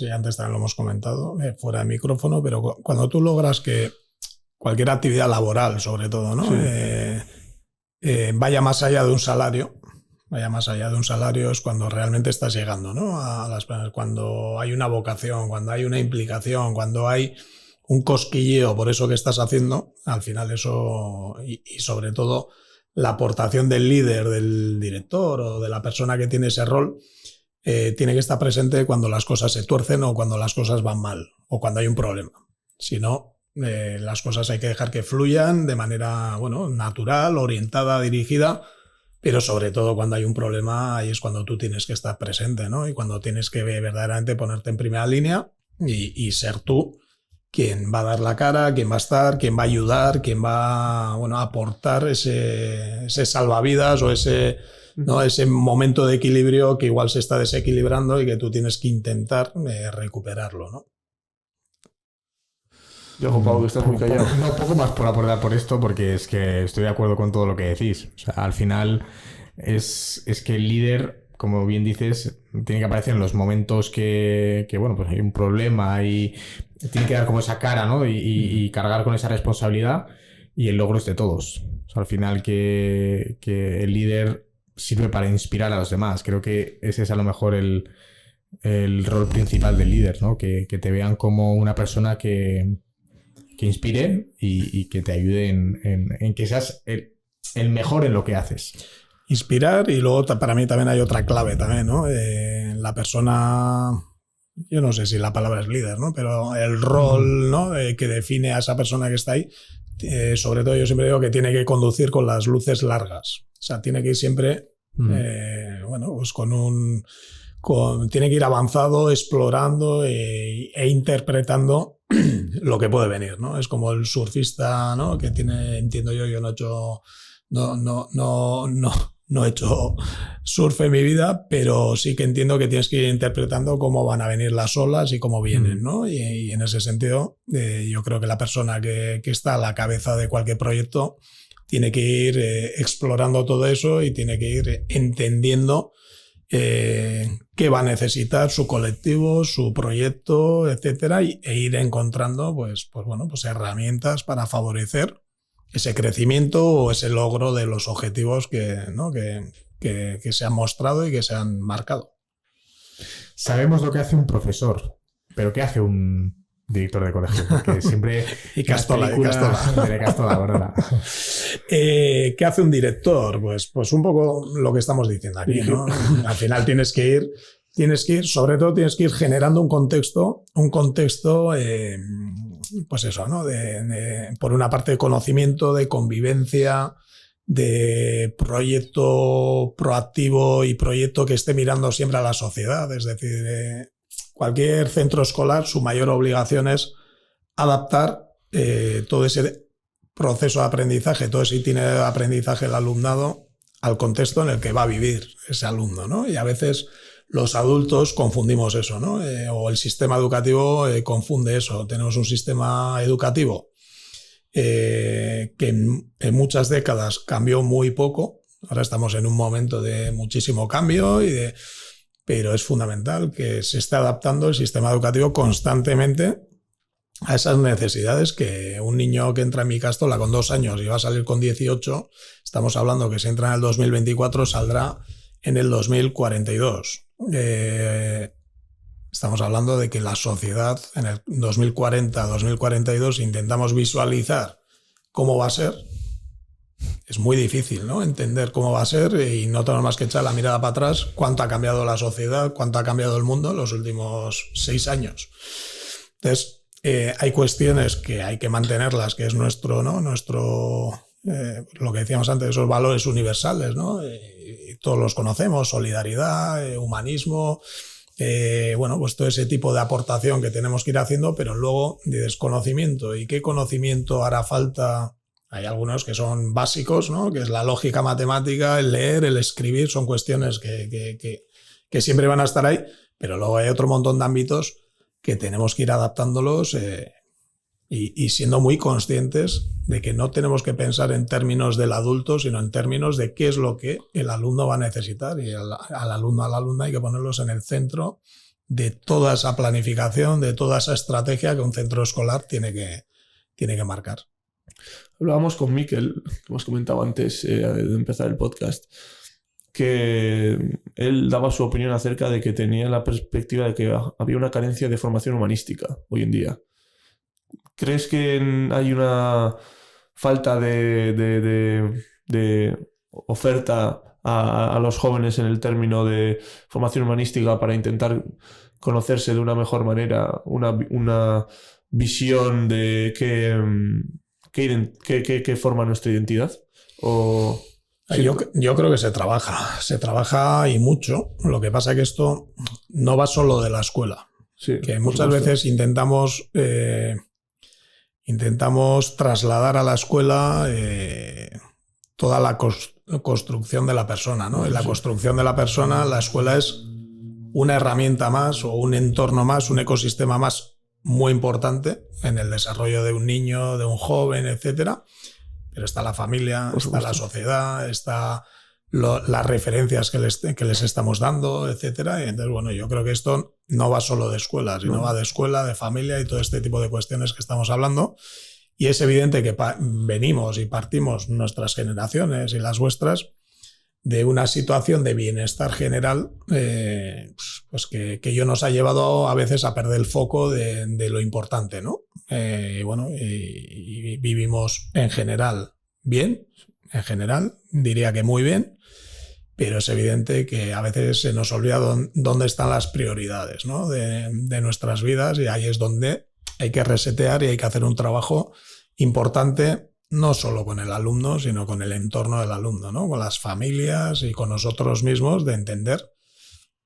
y antes también lo hemos comentado, fuera de micrófono, pero cuando tú logras que cualquier actividad laboral, sobre todo, ¿no? Vaya más allá de un salario, vaya más allá de un salario, es cuando realmente estás llegando, ¿no? A las personas, cuando hay una vocación, cuando hay una implicación, cuando hay un cosquilleo por eso que estás haciendo, al final eso, y sobre todo la aportación del líder, del director o de la persona que tiene ese rol, tiene que estar presente cuando las cosas se tuercen o cuando las cosas van mal o cuando hay un problema. Si no, las cosas hay que dejar que fluyan de manera, bueno, natural, orientada, dirigida, pero sobre todo cuando hay un problema, ahí es cuando tú tienes que estar presente, ¿no? Y cuando tienes que verdaderamente ponerte en primera línea y ser tú quien va a dar la cara, quien va a estar, quien va a ayudar, quien va, bueno, a aportar ese salvavidas o ese, ¿no? Ese momento de equilibrio que igual se está desequilibrando y que tú tienes que intentar recuperarlo, ¿no? Yo, Juan Pablo, que estás muy callado. No, poco más por aportar por esto, porque es que estoy de acuerdo con todo lo que decís. O sea, al final es que el líder, como bien dices, tiene que aparecer en los momentos que bueno, pues hay un problema y tiene que dar como esa cara, ¿no? Y cargar con esa responsabilidad, y el logro es de todos. O sea, al final que el líder sirve para inspirar a los demás. Creo que ese es a lo mejor el rol principal del líder, ¿no? Que te vean como una persona que inspire y que te ayude en que seas el mejor en lo que haces. Inspirar, y luego para mí también hay otra clave también, ¿no? La persona, yo no sé si la palabra es líder, ¿no? Pero el rol, ¿no? Que define a esa persona que está ahí, sobre todo yo siempre digo que tiene que conducir con las luces largas. O sea, tiene que ir siempre, bueno, pues tiene que ir avanzado, explorando e interpretando lo que puede venir, ¿no? Es como el surfista, ¿no? Que tiene, entiendo yo no he hecho, no he hecho surf en mi vida, pero sí que entiendo que tienes que ir interpretando cómo van a venir las olas y cómo vienen, ¿no? Y en ese sentido, yo creo que la persona que está a la cabeza de cualquier proyecto tiene que ir explorando todo eso y tiene que ir entendiendo qué va a necesitar su colectivo, su proyecto, etcétera, e ir encontrando pues herramientas para favorecer ese crecimiento o ese logro de los objetivos que se han mostrado y que se han marcado. Sabemos lo que hace un profesor, pero ¿qué hace un director de colegio? Porque siempre... y Castola, ¿verdad? ¿Qué hace un director? Pues un poco lo que estamos diciendo aquí, ¿no? Al final tienes que ir, sobre todo tienes que ir generando un contexto, pues eso, ¿no? Por una parte de conocimiento, de convivencia, de proyecto proactivo y proyecto que esté mirando siempre a la sociedad. Es decir, cualquier centro escolar, su mayor obligación es adaptar todo ese proceso de aprendizaje, todo ese itinerario de aprendizaje del alumnado al contexto en el que va a vivir ese alumno, ¿no? Y a veces los adultos confundimos eso, ¿no? O el sistema educativo confunde eso. Tenemos un sistema educativo que en muchas décadas cambió muy poco. Ahora estamos en un momento de muchísimo cambio, pero es fundamental que se esté adaptando el sistema educativo constantemente a esas necesidades. Que un niño que entra en mi Castola con 2 años y va a salir con 18, estamos hablando que si entra en el 2024 saldrá en el 2042. Estamos hablando de que la sociedad en el 2040-2042 intentamos visualizar cómo va a ser. Es muy difícil, ¿no? Entender cómo va a ser, y no tenemos más que echar la mirada para atrás. Cuánto ha cambiado la sociedad, cuánto ha cambiado el mundo en los últimos 6 años. Entonces, hay cuestiones que hay que mantenerlas, que es nuestro, ¿no? Lo que decíamos antes, esos valores universales, ¿no? Todos los conocemos: solidaridad, humanismo, bueno, pues todo ese tipo de aportación que tenemos que ir haciendo, pero luego de desconocimiento. ¿Y qué conocimiento hará falta? Hay algunos que son básicos, ¿no? Que es la lógica matemática, el leer, el escribir, son cuestiones que siempre van a estar ahí, pero luego hay otro montón de ámbitos que tenemos que ir adaptándolos y siendo muy conscientes de que no tenemos que pensar en términos del adulto, sino en términos de qué es lo que el alumno va a necesitar, y al alumno, a la alumna hay que ponerlos en el centro de toda esa planificación, de toda esa estrategia que un centro escolar tiene que marcar. Hablábamos con Miquel, que hemos comentado antes de empezar el podcast, que él daba su opinión acerca de que tenía la perspectiva de que había una carencia de formación humanística hoy en día. ¿Crees que hay una falta de oferta a los jóvenes en el término de formación humanística para intentar conocerse de una mejor manera, una visión de qué forma nuestra identidad? ¿O yo creo que se trabaja y mucho. Lo que pasa es que esto no va solo de la escuela. Sí, que muchas veces intentamos trasladar a la escuela toda la construcción de la persona, ¿no? En la construcción de la persona, la escuela es una herramienta más o un entorno más, un ecosistema más muy importante en el desarrollo de un niño, de un joven, etcétera. Pero está la familia, está la sociedad, está las referencias que les estamos dando, etcétera. Y entonces, bueno, yo creo que esto no va solo de escuela, sino va de escuela, de familia y todo este tipo de cuestiones que estamos hablando. Y es evidente que venimos y partimos nuestras generaciones y las vuestras de una situación de bienestar general pues que yo nos ha llevado a veces a perder el foco de lo importante, ¿no? Y vivimos en general bien, en general, diría que muy bien, pero es evidente que a veces se nos olvida dónde están las prioridades, ¿no? de nuestras vidas, y ahí es donde hay que resetear y hay que hacer un trabajo importante, no solo con el alumno, sino con el entorno del alumno, ¿no? Con las familias y con nosotros mismos, de entender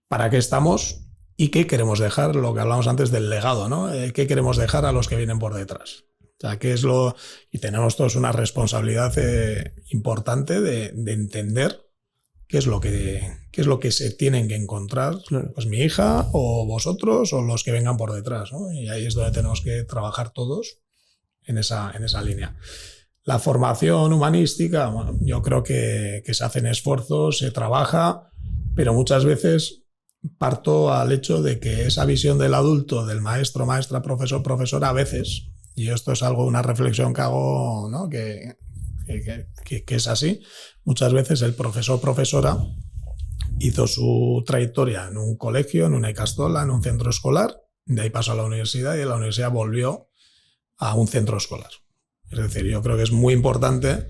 para qué estamos y qué queremos dejar, lo que hablamos antes del legado, ¿no? ¿Qué queremos dejar a los que vienen por detrás? O sea, qué es lo... Y tenemos todos una responsabilidad importante de entender qué es lo que se tienen que encontrar, pues mi hija o vosotros o los que vengan por detrás, ¿no? Y ahí es donde tenemos que trabajar todos en esa línea. La formación humanística, bueno, yo creo que se hacen esfuerzos, se trabaja, pero muchas veces parto al hecho de que esa visión del adulto, del maestro, maestra, profesor, profesora, a veces, y esto es una reflexión que hago, ¿no? que es así, muchas veces el profesor, profesora hizo su trayectoria en un colegio, en una ikastola, en un centro escolar, de ahí pasó a la universidad y en la universidad volvió a un centro escolar. Es decir, yo creo que es muy importante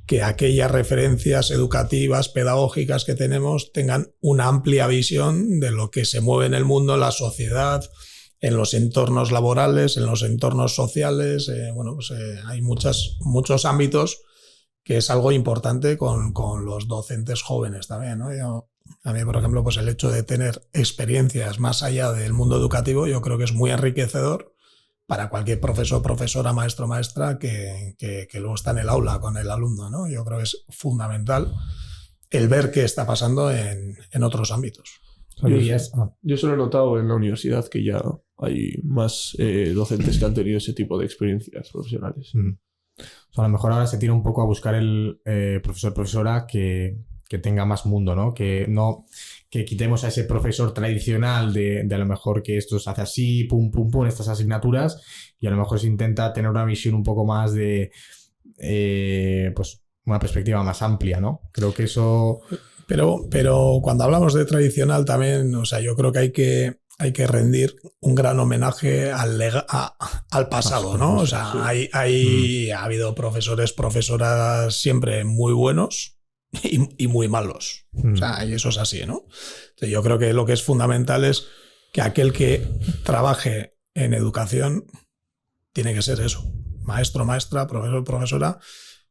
que aquellas referencias educativas, pedagógicas que tenemos tengan una amplia visión de lo que se mueve en el mundo, en la sociedad, en los entornos laborales, en los entornos sociales. Hay muchos ámbitos que es algo importante con los docentes jóvenes también, ¿no? A mí, por ejemplo, pues el hecho de tener experiencias más allá del mundo educativo, yo creo que es muy enriquecedor para cualquier profesor, profesora, maestro, maestra que luego está en el aula con el alumno, ¿no? Yo creo que es fundamental el ver qué está pasando en otros ámbitos. Yo solo he notado en la universidad que ya hay más docentes que han tenido ese tipo de experiencias profesionales. O sea, a lo mejor ahora se tira un poco a buscar el profesor, profesora que tenga más mundo, ¿no? Que quitemos a ese profesor tradicional de a lo mejor que esto se hace así, pum, pum, pum, estas asignaturas, y a lo mejor se intenta tener una visión un poco más de, pues, una perspectiva más amplia, ¿no? Creo que eso... Pero cuando hablamos de tradicional también, o sea, yo creo que hay que rendir un gran homenaje al pasado, ¿no? O sea, ha habido profesores, profesoras siempre muy buenos y muy malos. O sea, y eso es así, ¿no? Entonces, yo creo que lo que es fundamental es que aquel que trabaje en educación tiene que ser eso. Maestro, maestra, profesor, profesora,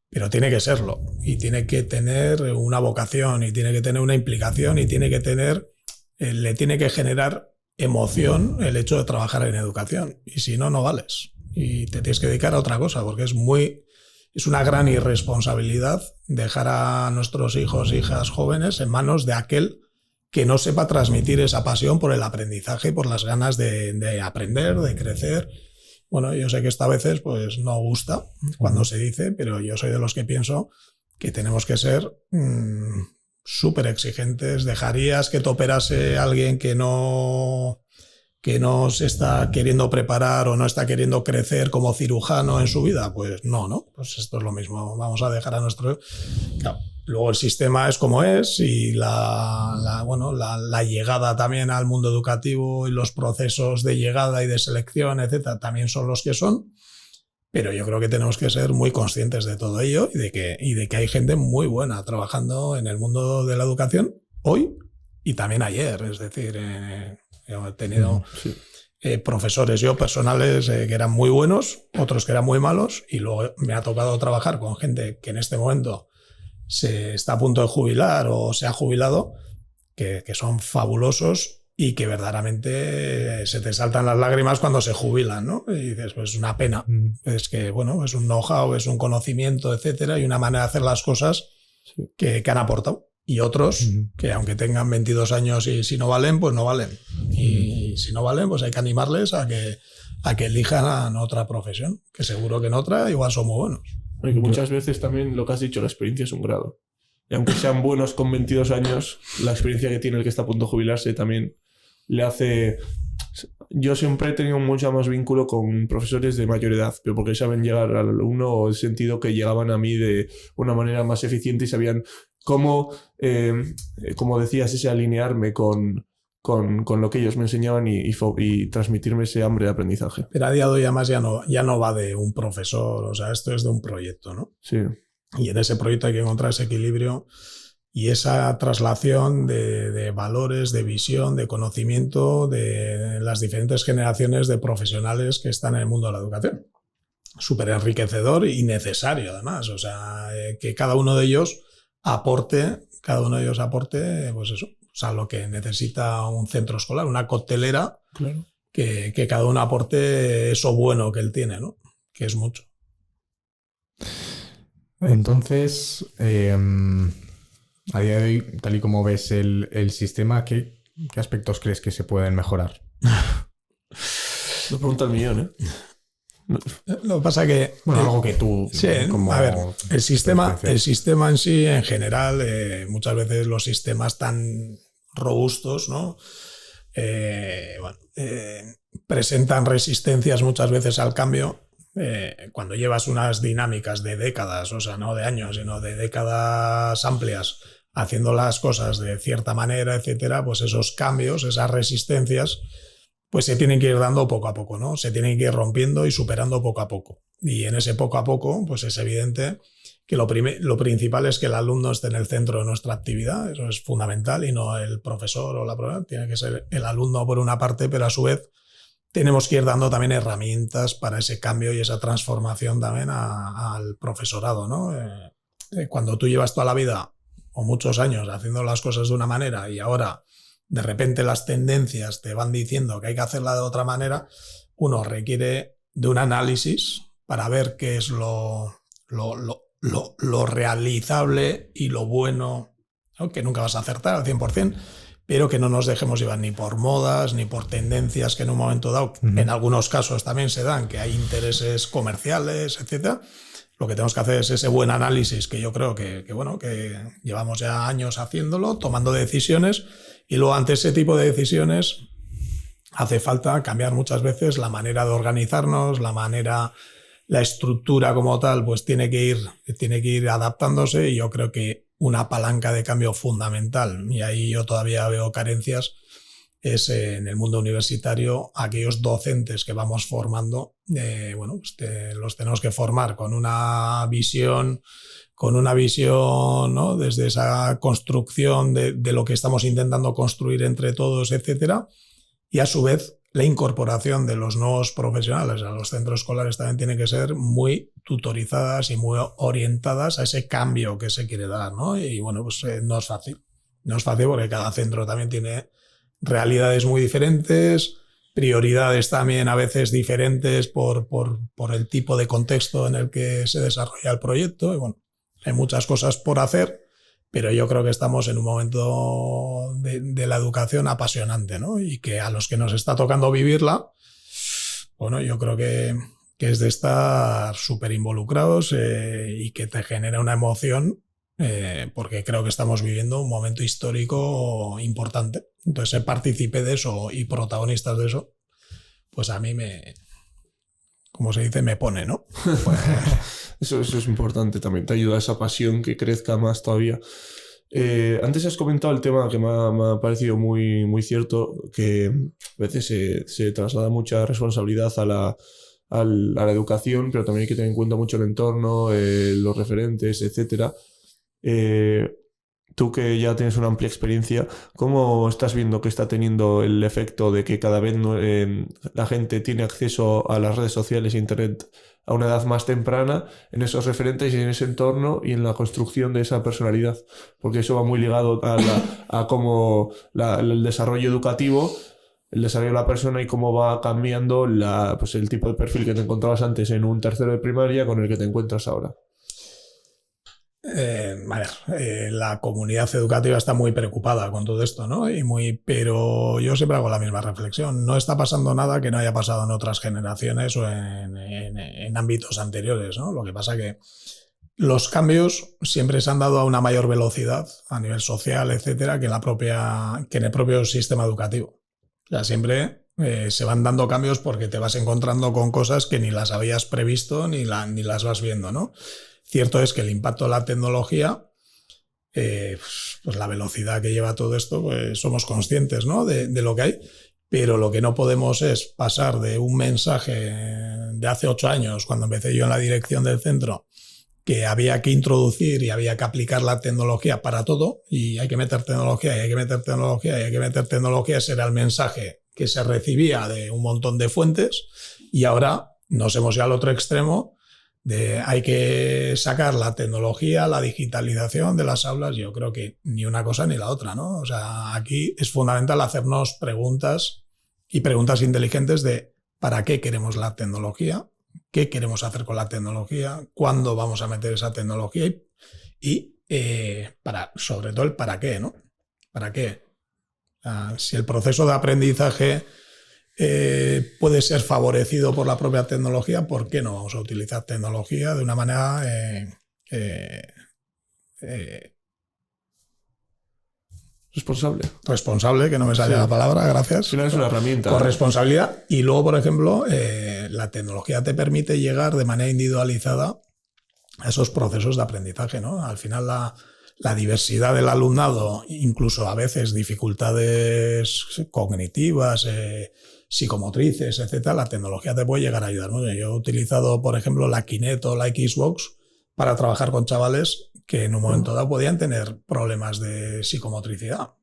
pero tiene que serlo. Y tiene que tener una vocación y tiene que tener una implicación y tiene que le tiene que generar emoción el hecho de trabajar en educación. Y si no, no vales. Y te tienes que dedicar a otra cosa, porque es una gran irresponsabilidad dejar a nuestros hijos e hijas jóvenes en manos de aquel que no sepa transmitir esa pasión por el aprendizaje y por las ganas de aprender, de crecer. Bueno, yo sé que esto a veces pues, no gusta cuando se dice, pero yo soy de los que pienso que tenemos que ser súper exigentes. Dejarías que te operase alguien que no que no se está queriendo preparar o no está queriendo crecer como cirujano en su vida? Pues no, pues esto es lo mismo, vamos a dejar a nuestro... Claro, luego el sistema es como es y la llegada también al mundo educativo y los procesos de llegada y de selección, etcétera, también son los que son, pero yo creo que tenemos que ser muy conscientes de todo ello y de que hay gente muy buena trabajando en el mundo de la educación hoy y también ayer, es decir... he tenido profesores yo personales que eran muy buenos, otros que eran muy malos, y luego me ha tocado trabajar con gente que en este momento se está a punto de jubilar o se ha jubilado, que son fabulosos y que verdaderamente se te saltan las lágrimas cuando se jubilan, ¿no? Y dices, pues es una pena. Es que, bueno, es un know-how, es un conocimiento, etcétera, y una manera de hacer las cosas que han aportado. Y otros que aunque tengan 22 años y si no valen, pues no valen. Y si no valen, pues hay que animarles a que elijan otra profesión, que seguro que en otra igual son muy buenos. Porque muchas veces también lo que has dicho, la experiencia es un grado. Y aunque sean buenos con 22 años, la experiencia que tiene el que está a punto de jubilarse también le hace... Yo siempre he tenido mucho más vínculo con profesores de mayor edad, pero porque saben llegar al alumno, o el sentido que llegaban a mí de una manera más eficiente y sabían cómo, como decías, ese alinearme con lo que ellos me enseñaban y transmitirme ese hambre de aprendizaje. Pero a día de hoy además ya no va de un profesor, o sea, esto es de un proyecto, ¿no? Sí. Y en ese proyecto hay que encontrar ese equilibrio y esa traslación de valores, de visión, de conocimiento de las diferentes generaciones de profesionales que están en el mundo de la educación. Súper enriquecedor y necesario además, o sea, que cada uno de ellos aporte, pues eso, o sea, lo que necesita un centro escolar, una coctelera, claro. que cada uno aporte eso bueno que él tiene, ¿no? Que es mucho. Entonces, a día de hoy, tal y como ves el sistema, ¿qué aspectos crees que se pueden mejorar? Lo pregunta el millón, ¿eh? Lo que pasa que... Bueno, algo que tú... Sí, a ver, el sistema en sí, en general, muchas veces los sistemas tan robustos, ¿no? Presentan resistencias muchas veces al cambio. Cuando llevas unas dinámicas de décadas, o sea, no de años, sino de décadas amplias, haciendo las cosas de cierta manera, etcétera, pues esos cambios, esas resistencias, pues se tienen que ir dando poco a poco, ¿no? Se tienen que ir rompiendo y superando poco a poco. Y en ese poco a poco, pues es evidente que lo principal es que el alumno esté en el centro de nuestra actividad, eso es fundamental, y no el profesor o la profesora, tiene que ser el alumno por una parte, pero a su vez tenemos que ir dando también herramientas para ese cambio y esa transformación también al profesorado, ¿no? Cuando tú llevas toda la vida o muchos años haciendo las cosas de una manera y ahora de repente las tendencias te van diciendo que hay que hacerla de otra manera, uno requiere de un análisis para ver qué es lo realizable y lo bueno, ¿no? Que nunca vas a acertar al 100%, pero que no nos dejemos llevar ni por modas ni por tendencias que en un momento dado, en algunos casos también se dan, que hay intereses comerciales, etc. Lo que tenemos que hacer es ese buen análisis que yo creo que llevamos ya años haciéndolo, tomando decisiones, y luego ante ese tipo de decisiones hace falta cambiar muchas veces la manera de organizarnos, la estructura como tal, pues tiene que ir adaptándose, y yo creo que una palanca de cambio fundamental, y ahí yo todavía veo carencias, es en el mundo universitario aquellos docentes que vamos formando, los tenemos que formar con una visión, ¿no? Desde esa construcción de lo que estamos intentando construir entre todos, etcétera, y a su vez la incorporación de los nuevos profesionales a los centros escolares también tiene que ser muy tutorizadas y muy orientadas a ese cambio que se quiere dar, ¿no? Y bueno, pues no es fácil. No es fácil porque cada centro también tiene realidades muy diferentes, prioridades también a veces diferentes por el tipo de contexto en el que se desarrolla el proyecto. Y bueno, hay muchas cosas por hacer, pero yo creo que estamos en un momento de la educación apasionante, ¿no? Y que a los que nos está tocando vivirla, bueno, yo creo que es de estar súper involucrados y que te genera una emoción porque creo que estamos viviendo un momento histórico importante. Entonces, ser partícipe de eso y protagonistas de eso, pues a mí como se dice, me pone, ¿no? Pues, eso es importante también, te ayuda a esa pasión que crezca más todavía. Antes has comentado el tema que me ha parecido muy, muy cierto, que a veces se traslada mucha responsabilidad a la educación, pero también hay que tener en cuenta mucho el entorno, los referentes, etc. Tú que ya tienes una amplia experiencia, ¿cómo estás viendo que está teniendo el efecto de que cada vez la gente tiene acceso a las redes sociales e internet a una edad más temprana, en esos referentes y en ese entorno y en la construcción de esa personalidad? Porque eso va muy ligado a cómo el desarrollo educativo, el desarrollo de la persona y cómo va cambiando pues el tipo de perfil que te encontrabas antes en un tercero de primaria con el que te encuentras ahora. La comunidad educativa está muy preocupada con todo esto, ¿no? Pero yo siempre hago la misma reflexión. No está pasando nada que no haya pasado en otras generaciones o en ámbitos anteriores, ¿no? Lo que pasa que los cambios siempre se han dado a una mayor velocidad a nivel social, etcétera, que en el propio sistema educativo. O sea, siempre se van dando cambios porque te vas encontrando con cosas que ni las habías previsto ni las vas viendo, ¿no? Cierto es que el impacto de la tecnología, pues la velocidad que lleva todo esto, pues somos conscientes, ¿no? de lo que hay, pero lo que no podemos es pasar de un mensaje de hace 8 años, cuando empecé yo en la dirección del centro, que había que introducir y había que aplicar la tecnología para todo, y hay que meter tecnología, y hay que meter tecnología, y hay que meter tecnología. Ese era el mensaje que se recibía de un montón de fuentes, y ahora nos hemos ido al otro extremo, hay que sacar la tecnología, la digitalización de las aulas. Yo creo que ni una cosa ni la otra, ¿no? O sea, aquí es fundamental hacernos preguntas y preguntas inteligentes de ¿para qué queremos la tecnología? ¿Qué queremos hacer con la tecnología? ¿Cuándo vamos a meter esa tecnología? Y sobre todo el para qué, ¿no? ¿Para qué? Si el proceso de aprendizaje puede ser favorecido por la propia tecnología, ¿por qué no vamos a utilizar tecnología de una manera responsable, que no me sale la palabra, gracias. Al final es una herramienta. Con responsabilidad. Y luego, por ejemplo, la tecnología te permite llegar de manera individualizada a esos procesos de aprendizaje, ¿no? Al final la diversidad del alumnado, incluso a veces dificultades cognitivas, psicomotrices, etcétera, la tecnología te puede llegar a ayudar, ¿no? Yo he utilizado, por ejemplo, la Kinect o la Xbox para trabajar con chavales que en un momento dado podían tener problemas de psicomotricidad.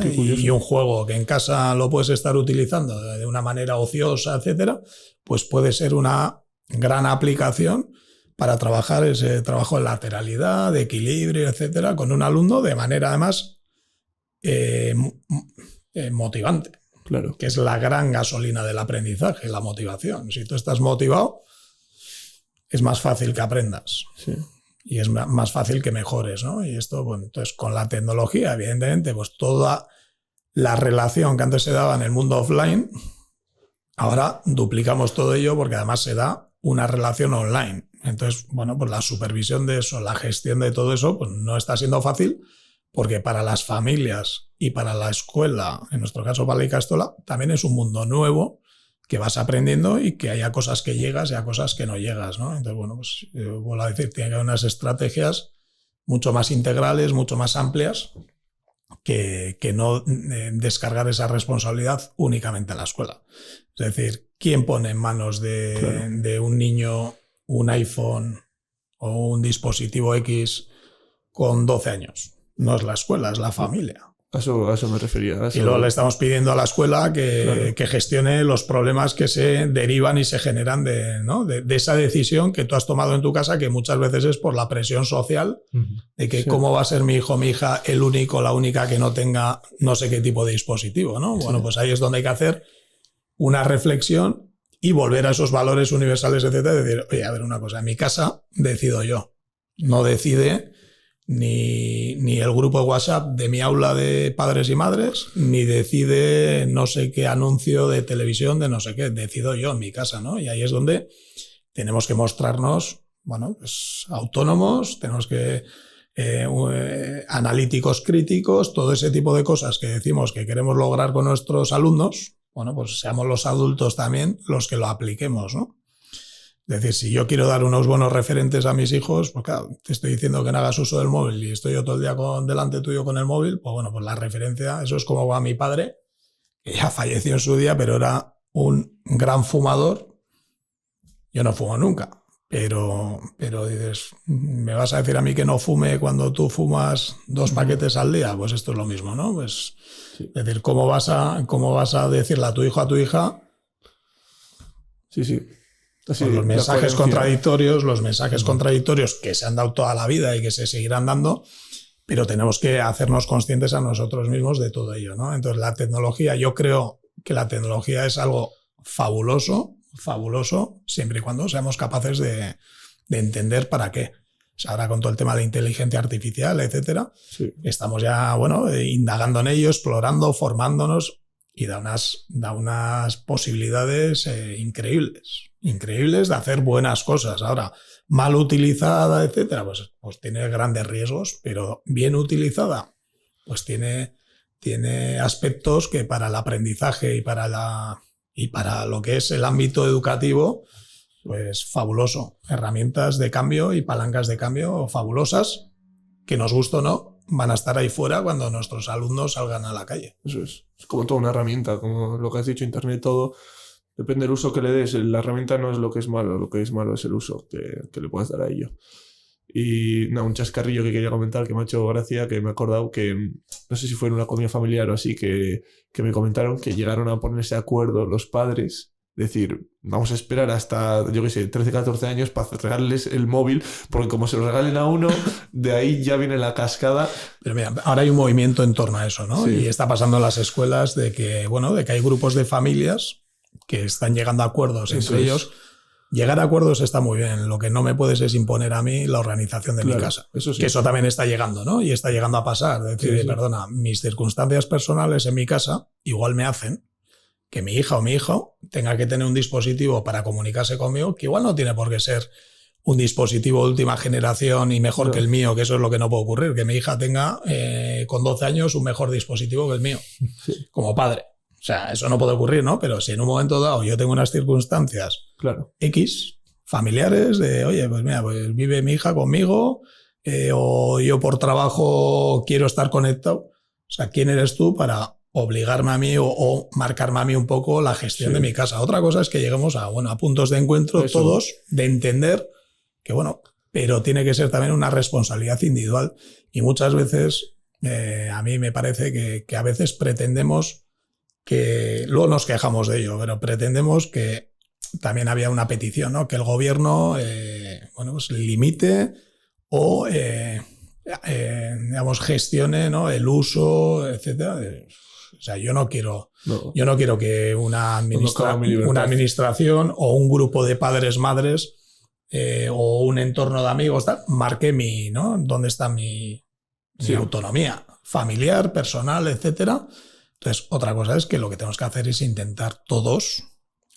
Y un juego que en casa lo puedes estar utilizando de una manera ociosa, etcétera, pues puede ser una gran aplicación para trabajar ese trabajo de lateralidad, de equilibrio, etcétera, con un alumno de manera además motivante. Claro. Que es la gran gasolina del aprendizaje, la motivación. Si tú estás motivado, es más fácil que aprendas. Sí. Y es más fácil que mejores, ¿no? Y esto, bueno, entonces con la tecnología, evidentemente, pues toda la relación que antes se daba en el mundo offline, ahora duplicamos todo ello porque además se da una relación online. Entonces, bueno, pues la supervisión de eso, la gestión de todo eso, pues no está siendo fácil, porque para las familias y para la escuela, en nuestro caso para la Ikastola, también es un mundo nuevo que vas aprendiendo y que haya cosas que llegas y haya cosas que no llegas, ¿no? Entonces, bueno, pues vuelvo a decir, tiene que haber unas estrategias mucho más integrales, mucho más amplias, que no descargar esa responsabilidad únicamente a la escuela. Es decir, ¿quién pone en manos de un niño un iPhone o un dispositivo X con 12 años? No es la escuela, es la familia. A eso me refería. Y luego le estamos pidiendo a la escuela que gestione los problemas que se derivan y se generan de esa decisión que tú has tomado en tu casa, que muchas veces es por la presión social de que cómo va a ser mi hijo o mi hija el único, la única que no tenga no sé qué tipo de dispositivo, ¿no? Sí. Bueno, pues ahí es donde hay que hacer una reflexión y volver a esos valores universales, etcétera, y decir, oye, a ver una cosa, en mi casa decido yo, no decide ni el grupo de WhatsApp de mi aula de padres y madres, ni decide no sé qué anuncio de televisión de no sé qué, decido yo en mi casa, ¿no? Y ahí es donde tenemos que mostrarnos, bueno, pues autónomos, tenemos que analíticos críticos, todo ese tipo de cosas que decimos que queremos lograr con nuestros alumnos, bueno, pues seamos los adultos también los que lo apliquemos, ¿no? Es decir, si yo quiero dar unos buenos referentes a mis hijos, pues claro, te estoy diciendo que no hagas uso del móvil y estoy yo todo el día delante tuyo con el móvil, pues bueno, pues la referencia, eso es como va mi padre, que ya falleció en su día, pero era un gran fumador. Yo no fumo nunca, pero dices, ¿me vas a decir a mí que no fume cuando tú fumas 2 paquetes al día? Pues esto es lo mismo, ¿no? Pues, sí. Es decir, ¿cómo vas a decirle a tu hijo, a tu hija? Sí, sí. Pues los mensajes contradictorios que se han dado toda la vida y que se seguirán dando, pero tenemos que hacernos conscientes a nosotros mismos de todo ello, ¿no? Entonces la tecnología, yo creo que la tecnología es algo fabuloso, siempre y cuando seamos capaces de entender para qué. O sea, ahora con todo el tema de inteligencia artificial, etcétera, sí. Estamos ya, bueno, indagando en ello, explorando, formándonos y da unas posibilidades increíbles de hacer buenas cosas. Ahora, mal utilizada, etcétera, pues tiene grandes riesgos, pero bien utilizada, pues tiene aspectos que para el aprendizaje y para lo que es el ámbito educativo, pues fabuloso. Herramientas de cambio y palancas de cambio fabulosas, que nos guste o no, van a estar ahí fuera cuando nuestros alumnos salgan a la calle. Eso es como toda una herramienta, como lo que has dicho, Internet, todo. Depende del uso que le des. La herramienta no es lo que es malo es el uso que le puedas dar a ello. Y un chascarrillo que quería comentar que me ha hecho gracia, que me he acordado que, no sé si fue en una comida familiar o así, que me comentaron que llegaron a ponerse de acuerdo los padres, decir, vamos a esperar hasta, yo qué sé, 13, 14 años para regalarles el móvil, porque como se lo regalen a uno, de ahí ya viene la cascada. Pero mira, ahora hay un movimiento en torno a eso, ¿no? Sí. Y está pasando en las escuelas de que hay grupos de familias que están llegando a acuerdos entre ellos. Llegar a acuerdos está muy bien. Lo que no me puedes es imponer a mí la organización de mi casa. Eso sí. Que eso también está llegando, ¿no? Y está llegando a pasar. Es decir, perdona, mis circunstancias personales en mi casa igual me hacen que mi hija o mi hijo tenga que tener un dispositivo para comunicarse conmigo, que igual no tiene por qué ser un dispositivo de última generación y mejor que el mío, que eso es lo que no puede ocurrir. Que mi hija tenga con 12 años un mejor dispositivo que el mío, como padre. O sea, eso no puede ocurrir, ¿no? Pero si en un momento dado yo tengo unas circunstancias X, familiares, de, oye, pues mira, pues vive mi hija conmigo, o yo por trabajo quiero estar conectado. O sea, ¿quién eres tú para obligarme a mí o marcarme a mí un poco la gestión de mi casa? Otra cosa es que lleguemos a puntos de encuentro todos, de entender que, pero tiene que ser también una responsabilidad individual. Y muchas veces, a mí me parece que a veces pretendemos que, luego nos quejamos de ello, pero pretendemos que también había una petición, ¿no? Que el gobierno pues limite o gestione, ¿no? El uso, etcétera. O sea, yo no quiero que una administración o un grupo de padres, madres o un entorno de amigos marque ¿no? dónde está mi autonomía familiar, personal, etcétera. Entonces, otra cosa es que lo que tenemos que hacer es intentar todos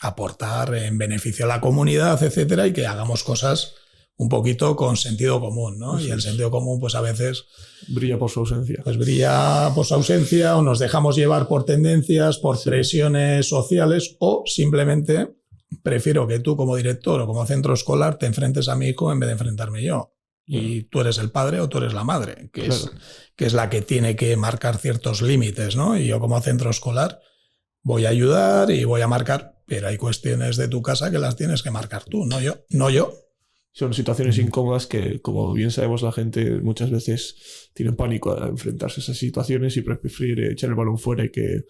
aportar en beneficio a la comunidad, etcétera, y que hagamos cosas un poquito con sentido común, ¿no? Eso y el sentido común, pues a veces brilla por su ausencia. Pues brilla por su ausencia, o nos dejamos llevar por tendencias, por presiones sociales, o simplemente prefiero que tú como director o como centro escolar te enfrentes a mi hijo en vez de enfrentarme yo. Y tú eres el padre o tú eres la madre, que es la que tiene que marcar ciertos límites, ¿no? Y yo como centro escolar voy a ayudar y voy a marcar, pero hay cuestiones de tu casa que las tienes que marcar tú, no yo. Son situaciones incómodas que, como bien sabemos, la gente muchas veces tiene pánico a enfrentarse a esas situaciones y prefiere echar el balón fuera y que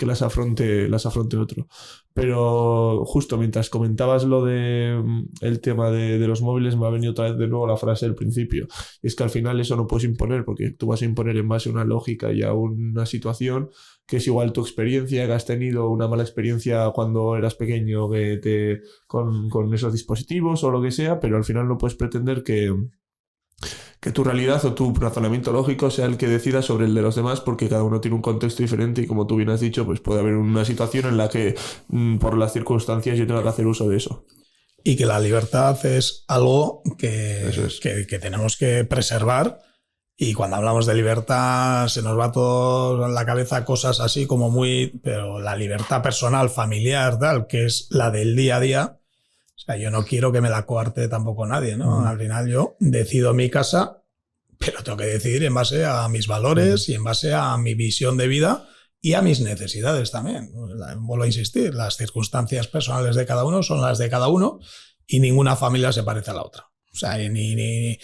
las afronte otro. Pero justo mientras comentabas lo de el tema de los móviles, me ha venido otra vez de nuevo la frase del principio. Y es que al final eso no puedes imponer, porque tú vas a imponer en base a una lógica y a una situación que es igual tu experiencia, que has tenido una mala experiencia cuando eras pequeño con esos dispositivos o lo que sea, pero al final no puedes pretender que tu realidad o tu razonamiento lógico sea el que decida sobre el de los demás, porque cada uno tiene un contexto diferente y, como tú bien has dicho, pues puede haber una situación en la que por las circunstancias yo tenga que hacer uso de eso. Y que la libertad es algo que tenemos que preservar Y cuando hablamos de libertad se nos va todo en la cabeza cosas así como muy... Pero la libertad personal, familiar, tal, que es la del día a día, o sea, yo no quiero que me la coarte tampoco nadie, ¿no? Al final yo decido mi casa, pero tengo que decidir en base a mis valores y en base a mi visión de vida y a mis necesidades también. Vuelvo a insistir, las circunstancias personales de cada uno son las de cada uno y ninguna familia se parece a la otra. O sea, y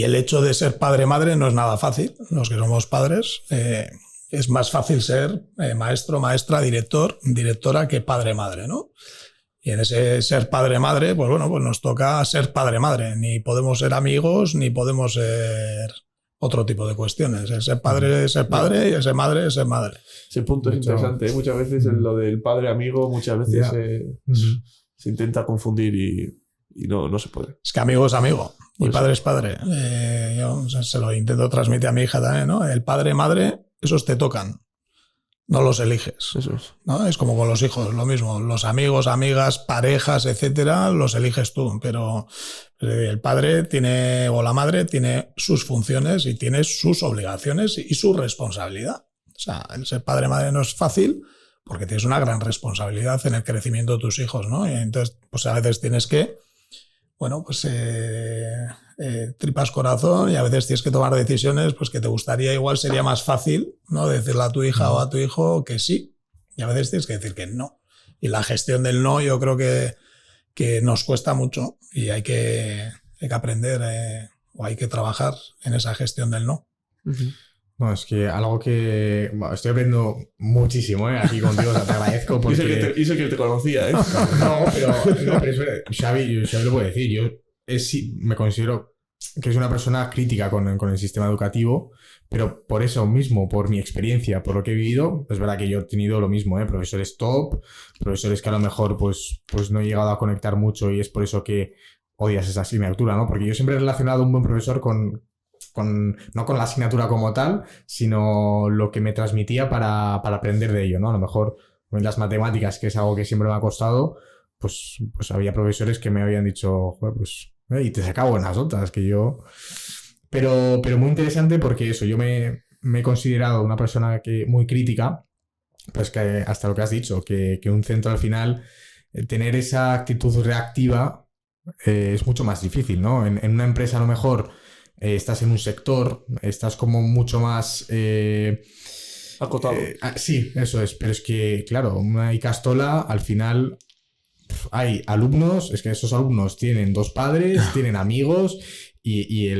el hecho de ser padre-madre no es nada fácil. Los que somos padres, es más fácil ser maestro, maestra, director, directora que padre-madre, ¿no? Y en ese ser padre-madre, pues bueno, pues nos toca ser padre-madre. Ni podemos ser amigos, ni podemos ser otro tipo de cuestiones. El ser padre es ser padre y el ser madre es ser madre. Ese punto es interesante, ¿eh? Muchas veces lo del padre-amigo, muchas veces se intenta confundir y no se puede. Es que amigo es amigo y padre es padre. Yo se lo intento transmitir a mi hija también, ¿no? El padre-madre, esos te tocan. No los eliges. Eso es. ¿No? Es como con los hijos, lo mismo. Los amigos, amigas, parejas, etcétera, los eliges tú. Pero el padre tiene, o la madre tiene sus funciones y tiene sus obligaciones y su responsabilidad. O sea, el ser padre-madre no es fácil porque tienes una gran responsabilidad en el crecimiento de tus hijos, ¿no? Y entonces, pues a veces tienes que, bueno, pues tripas corazón y a veces tienes que tomar decisiones pues que te gustaría, igual sería más fácil, ¿no? Decirle a tu hija o a tu hijo que sí, y a veces tienes que decir que no. Y la gestión del no yo creo que nos cuesta mucho y hay que aprender o hay que trabajar en esa gestión del no. No, es que algo que... Bueno, estoy aprendiendo muchísimo, aquí contigo, o sea, te agradezco porque... Y eso que te conocía, ¿eh? No, pero Xavi lo puede decir. Yo me considero que soy una persona crítica con el sistema educativo, pero por eso mismo, por mi experiencia, por lo que he vivido, es verdad que yo he tenido lo mismo, profesores top, profesores que a lo mejor pues no he llegado a conectar mucho y es por eso que odias esa asignatura, ¿no? Porque yo siempre he relacionado a un buen profesor no con la asignatura como tal, sino lo que me transmitía para aprender de ello, ¿no? A lo mejor en las matemáticas, que es algo que siempre me ha costado, pues había profesores que me habían dicho, joder, pues, y te sacaba buenas notas, que yo... Pero muy interesante porque eso, yo me he considerado una persona muy crítica, pues que hasta lo que has dicho, que un centro al final, tener esa actitud reactiva es mucho más difícil, ¿no? En una empresa a lo mejor... estás en un sector, estás como mucho más... acotado. Sí, eso es. Pero es que, claro, una Icastola, al final hay alumnos, es que esos alumnos tienen dos padres, tienen amigos y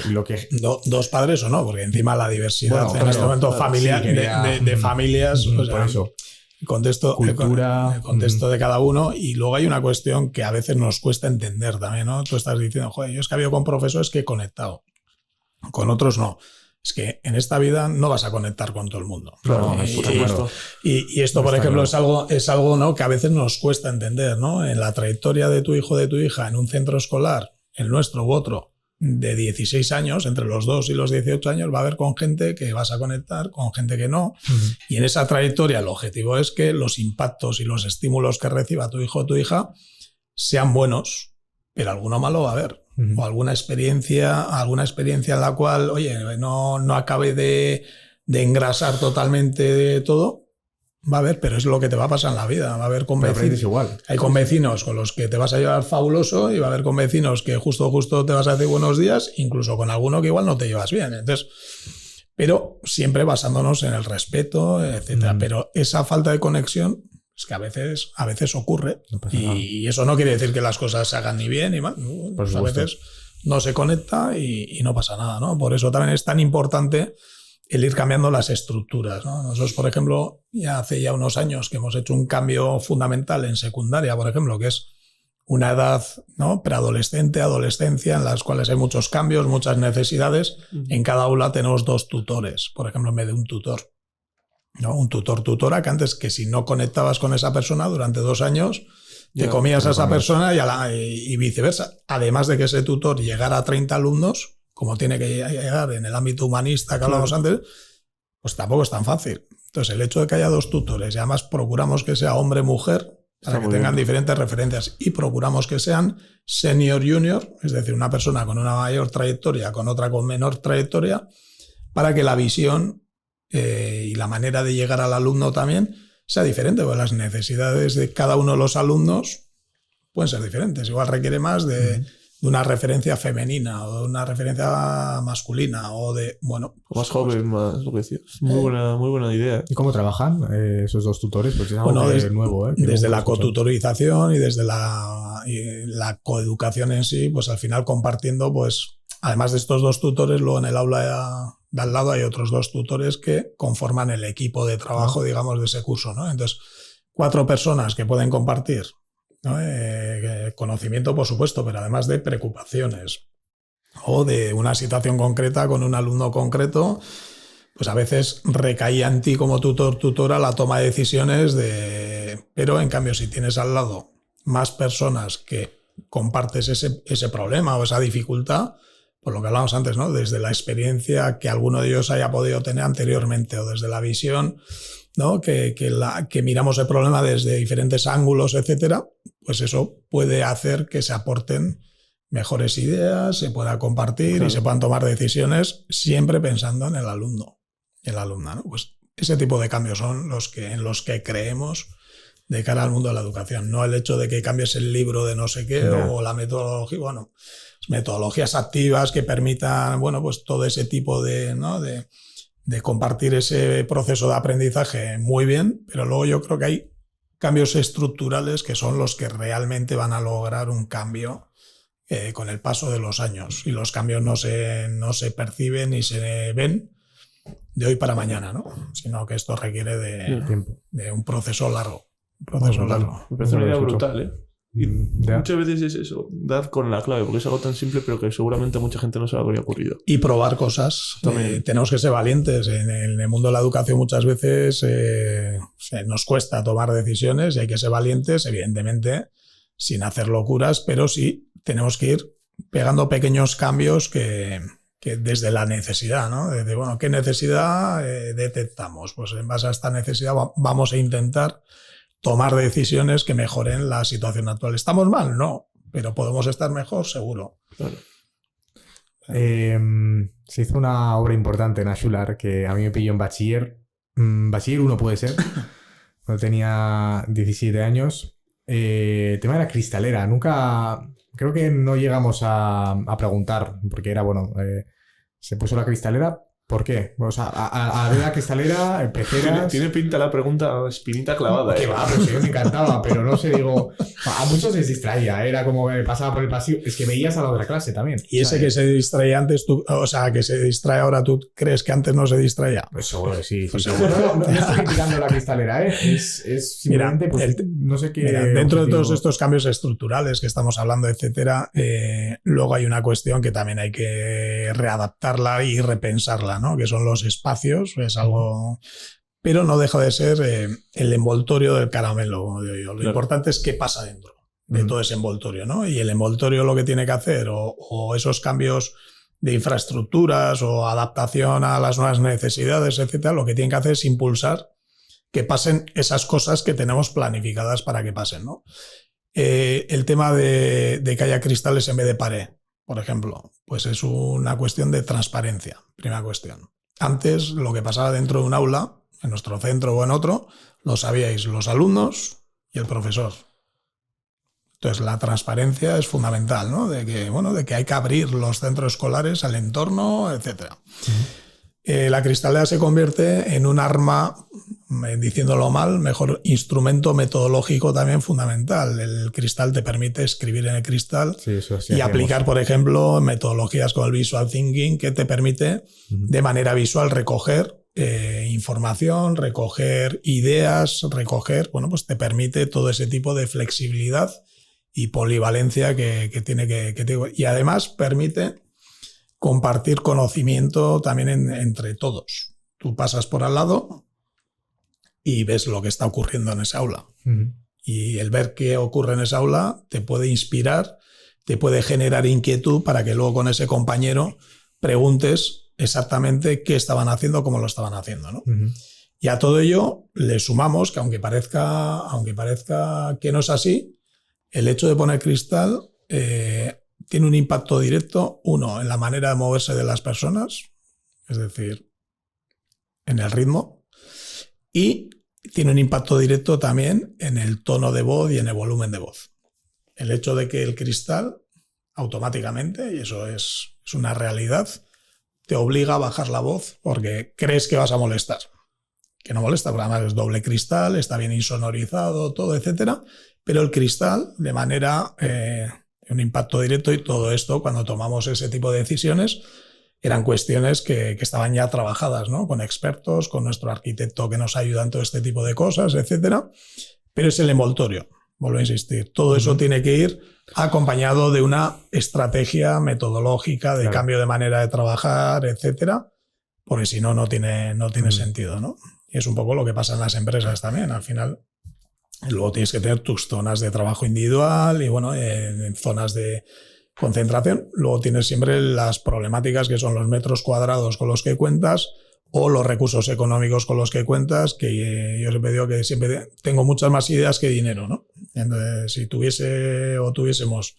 lo que... Dos padres o no, porque encima la diversidad en este momento familiar, sí, de familias... Por eso. El contexto de cada uno, y luego hay una cuestión que a veces nos cuesta entender también, ¿no? Tú estás diciendo, joder, yo es que he habido con profesores que he conectado, con otros no. Es que en esta vida no vas a conectar con todo el mundo. Claro, y esto, por ejemplo, es algo, ¿no? Que a veces nos cuesta entender, ¿no? En la trayectoria de tu hijo o de tu hija en un centro escolar, el nuestro u otro, de 16 años, entre los 2 y los 18 años, va a haber con gente que vas a conectar, con gente que no. Y en esa trayectoria el objetivo es que los impactos y los estímulos que reciba tu hijo o tu hija sean buenos, pero alguno malo va a haber. O alguna experiencia en la cual, oye, no acabe de engrasar totalmente de todo. Va a haber, pero es lo que te va a pasar en la vida. Va a haber con vecinos. Igual. Hay con vecinos con los que te vas a llevar fabuloso y va a haber con vecinos que justo te vas a decir buenos días, incluso con alguno que igual no te llevas bien. Entonces, pero siempre basándonos en el respeto, etcétera. Pero esa falta de conexión es que a veces ocurre. No y eso no quiere decir que las cosas se hagan ni bien ni mal. Pues a veces no se conecta y no pasa nada, ¿no? Por eso también es tan importante el ir cambiando las estructuras, ¿no? Nosotros, por ejemplo, hace ya unos años que hemos hecho un cambio fundamental en secundaria, por ejemplo, que es una edad, ¿no? Preadolescente, adolescencia, en las cuales hay muchos cambios, muchas necesidades. En cada aula tenemos 2 tutores, por ejemplo, en vez de un tutor, ¿no? Un tutor-tutora, que antes, que si no conectabas con esa persona durante 2 años, te comías a esa persona y viceversa. Además de que ese tutor llegara a 30 alumnos, como tiene que llegar en el ámbito humanista que hablamos antes, pues tampoco es tan fácil. Entonces, el hecho de que haya 2 tutores, y además procuramos que sea hombre-mujer, para que tengan diferentes referencias, y procuramos que sean senior junior, es decir, una persona con una mayor trayectoria con otra con menor trayectoria, para que la visión y la manera de llegar al alumno también sea diferente, porque las necesidades de cada uno de los alumnos pueden ser diferentes. Igual requiere más de una referencia femenina o de una referencia masculina o de, bueno... Más joven, más lo que decías. Muy buena idea. ¿Y cómo trabajan esos dos tutores? Pues es algo nuevo, desde la cotutorización y desde la coeducación en sí, pues al final compartiendo, pues además de estos dos tutores, luego en el aula de al lado hay otros dos tutores que conforman el equipo de trabajo, digamos, de ese curso, ¿no? Entonces, 4 personas que pueden compartir, ¿no? Conocimiento, por supuesto, pero además de preocupaciones o de una situación concreta con un alumno concreto, pues a veces recaía en ti como tutora la toma de decisiones, pero en cambio si tienes al lado más personas que compartes ese problema o esa dificultad, por lo que hablábamos antes, ¿no? Desde la experiencia que alguno de ellos haya podido tener anteriormente o desde la visión, ¿no? que miramos el problema desde diferentes ángulos, etcétera, pues eso puede hacer que se aporten mejores ideas, se pueda compartir y se puedan tomar decisiones siempre pensando en el alumno y en la alumna, ¿no? Pues ese tipo de cambios son en los que creemos de cara al mundo de la educación, no el hecho de que cambies el libro de no sé qué o la metodología, bueno, metodologías activas que permitan, bueno, pues todo ese tipo de, ¿no? de compartir ese proceso de aprendizaje muy bien, pero luego yo creo que hay cambios estructurales que son los que realmente van a lograr un cambio con el paso de los años, y los cambios no se perciben ni se ven de hoy para mañana, ¿no? Sino que esto requiere de un proceso largo. Me parece una idea brutal, ¿eh? Y muchas veces es eso, dar con la clave, porque es algo tan simple, pero que seguramente a mucha gente no se le habría ocurrido. Y probar cosas. Tenemos que ser valientes. En el mundo de la educación muchas veces nos cuesta tomar decisiones y hay que ser valientes, evidentemente, sin hacer locuras, pero sí tenemos que ir pegando pequeños cambios que desde la necesidad, ¿no? Desde, bueno, ¿qué necesidad detectamos? Pues en base a esta necesidad vamos a intentar tomar decisiones que mejoren la situación actual. ¿Estamos mal? No, pero podemos estar mejor, seguro. Claro. Se hizo una obra importante en Axular que a mí me pilló en bachiller. Bachiller 1 puede ser. Cuando tenía 17 años. El tema de la cristalera. Nunca... Creo que no llegamos a preguntar, porque era, bueno, se puso la cristalera. ¿Por qué? O sea, a ver la cristalera, peceras... Tiene pinta la pregunta espinita clavada. Que va, pues sí, me encantaba, pero no sé, digo... A muchos les distraía, era como que pasaba por el pasillo. Es que veías a la otra clase también. Y ese que se distraía antes, o sea, que se distrae ahora, ¿tú crees que antes no se distraía? Pues seguro que sí. Pues seguro. No estoy criticando la cristalera, ¿eh? Es simplemente, mira, pues, no sé qué... Mira, dentro de todos estos cambios estructurales que estamos hablando, etcétera, luego hay una cuestión que también hay que readaptarla y repensarla, ¿no? Que son los espacios, es algo... Pero no deja de ser el envoltorio del caramelo, como digo yo. Lo importante es qué pasa dentro de todo ese envoltorio, ¿no? Y el envoltorio lo que tiene que hacer, o esos cambios de infraestructuras o adaptación a las nuevas necesidades, etcétera, lo que tiene que hacer es impulsar que pasen esas cosas que tenemos planificadas para que pasen, ¿no? El tema de que haya cristales en vez de pared, por ejemplo, pues es una cuestión de transparencia, primera cuestión. Antes, lo que pasaba dentro de un aula, en nuestro centro o en otro, lo sabíais los alumnos y el profesor. Entonces, la transparencia es fundamental, ¿no? De que hay que abrir los centros escolares al entorno, etcétera. La cristalera se convierte en un arma, diciéndolo mal, mejor instrumento metodológico también fundamental. El cristal te permite escribir en el cristal y aplicar, por ejemplo, metodologías como el visual thinking, que te permite de manera visual recoger información, recoger ideas, pues te permite todo ese tipo de flexibilidad y polivalencia que tiene y además permite compartir conocimiento también entre todos. Tú pasas por al lado y ves lo que está ocurriendo en esa aula. Y el ver qué ocurre en esa aula te puede inspirar, te puede generar inquietud para que luego con ese compañero preguntes exactamente qué estaban haciendo, cómo lo estaban haciendo, ¿no? Y a todo ello le sumamos que aunque parezca que no es así, el hecho de poner cristal tiene un impacto directo, uno, en la manera de moverse de las personas, es decir, en el ritmo, y tiene un impacto directo también en el tono de voz y en el volumen de voz. El hecho de que el cristal automáticamente, y eso es una realidad, te obliga a bajar la voz porque crees que vas a molestar. Que no molesta, porque además es doble cristal, está bien insonorizado, todo, etcétera, pero el cristal, de manera, un impacto directo, y todo esto, cuando tomamos ese tipo de decisiones, eran cuestiones que estaban ya trabajadas, ¿no? Con expertos, con nuestro arquitecto que nos ayuda en todo este tipo de cosas, etcétera, pero es el envoltorio, vuelvo a insistir, todo eso tiene que ir acompañado de una estrategia metodológica de cambio de manera de trabajar, etcétera, porque si no, no tiene sentido, ¿no? Y es un poco lo que pasa en las empresas también. Al final, luego tienes que tener tus zonas de trabajo individual y, bueno, en zonas de concentración. Luego tienes siempre las problemáticas que son los metros cuadrados con los que cuentas o los recursos económicos con los que cuentas, que yo siempre digo que siempre tengo muchas más ideas que dinero, ¿no? Entonces, si tuviésemos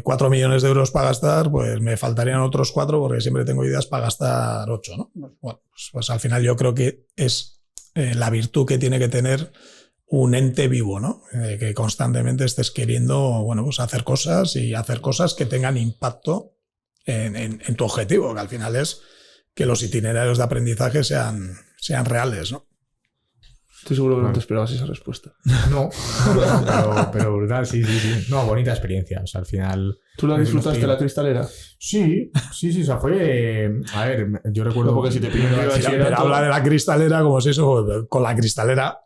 4 millones de euros para gastar, pues me faltarían otros 4 porque siempre tengo ideas para gastar 8, ¿no? Bueno, pues al final yo creo que es la virtud que tiene que tener un ente vivo, ¿no? Que constantemente estés queriendo, bueno, pues hacer cosas que tengan impacto en tu objetivo, que al final es que los itinerarios de aprendizaje sean reales, ¿no? Estoy seguro que no te esperabas esa respuesta. No, pero brutal, sí. No, bonita experiencia. O sea, al final... ¿Tú la disfrutaste la cristalera? Sí. O sea, fue... A ver, yo recuerdo... No, porque si te piden pero habla de la cristalera como si eso... Con la cristalera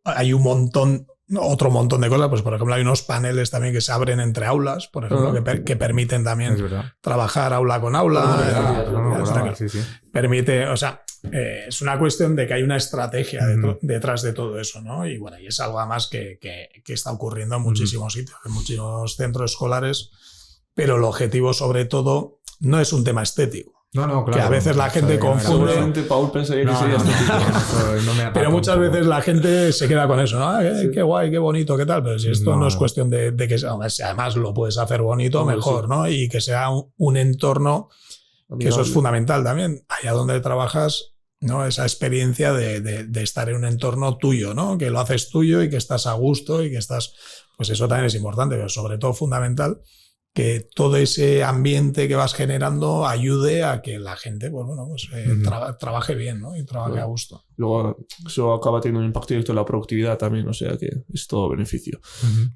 hay otro montón de cosas. Pues, por ejemplo, hay unos paneles también que se abren entre aulas, por ejemplo, que permiten también trabajar aula con aula. Sí. Permite... O sea... es una cuestión de que hay una estrategia detrás de todo eso, ¿no? Y bueno, y es algo además que está ocurriendo en muchísimos sitios, en muchísimos centros escolares, pero el objetivo sobre todo no es un tema estético. No, claro. Que a veces la gente confunde. Seguramente Paul pensaría que sería estético. Pero muchas veces la gente se queda con eso, ¿no? Qué guay, qué bonito, qué tal. Pero si esto no es cuestión de que si además lo puedes hacer bonito, mejor, ¿no? Y que sea un entorno, que eso es fundamental también. Allá donde trabajas, ¿no? Esa experiencia de estar en un entorno tuyo, ¿no? Que lo haces tuyo y que estás a gusto y que estás... Pues eso también es importante, pero sobre todo fundamental que todo ese ambiente que vas generando ayude a que la gente, pues bueno, pues trabaje bien, ¿no? Y trabaje a gusto. Luego eso acaba teniendo un impacto directo en la productividad también, o sea que es todo beneficio.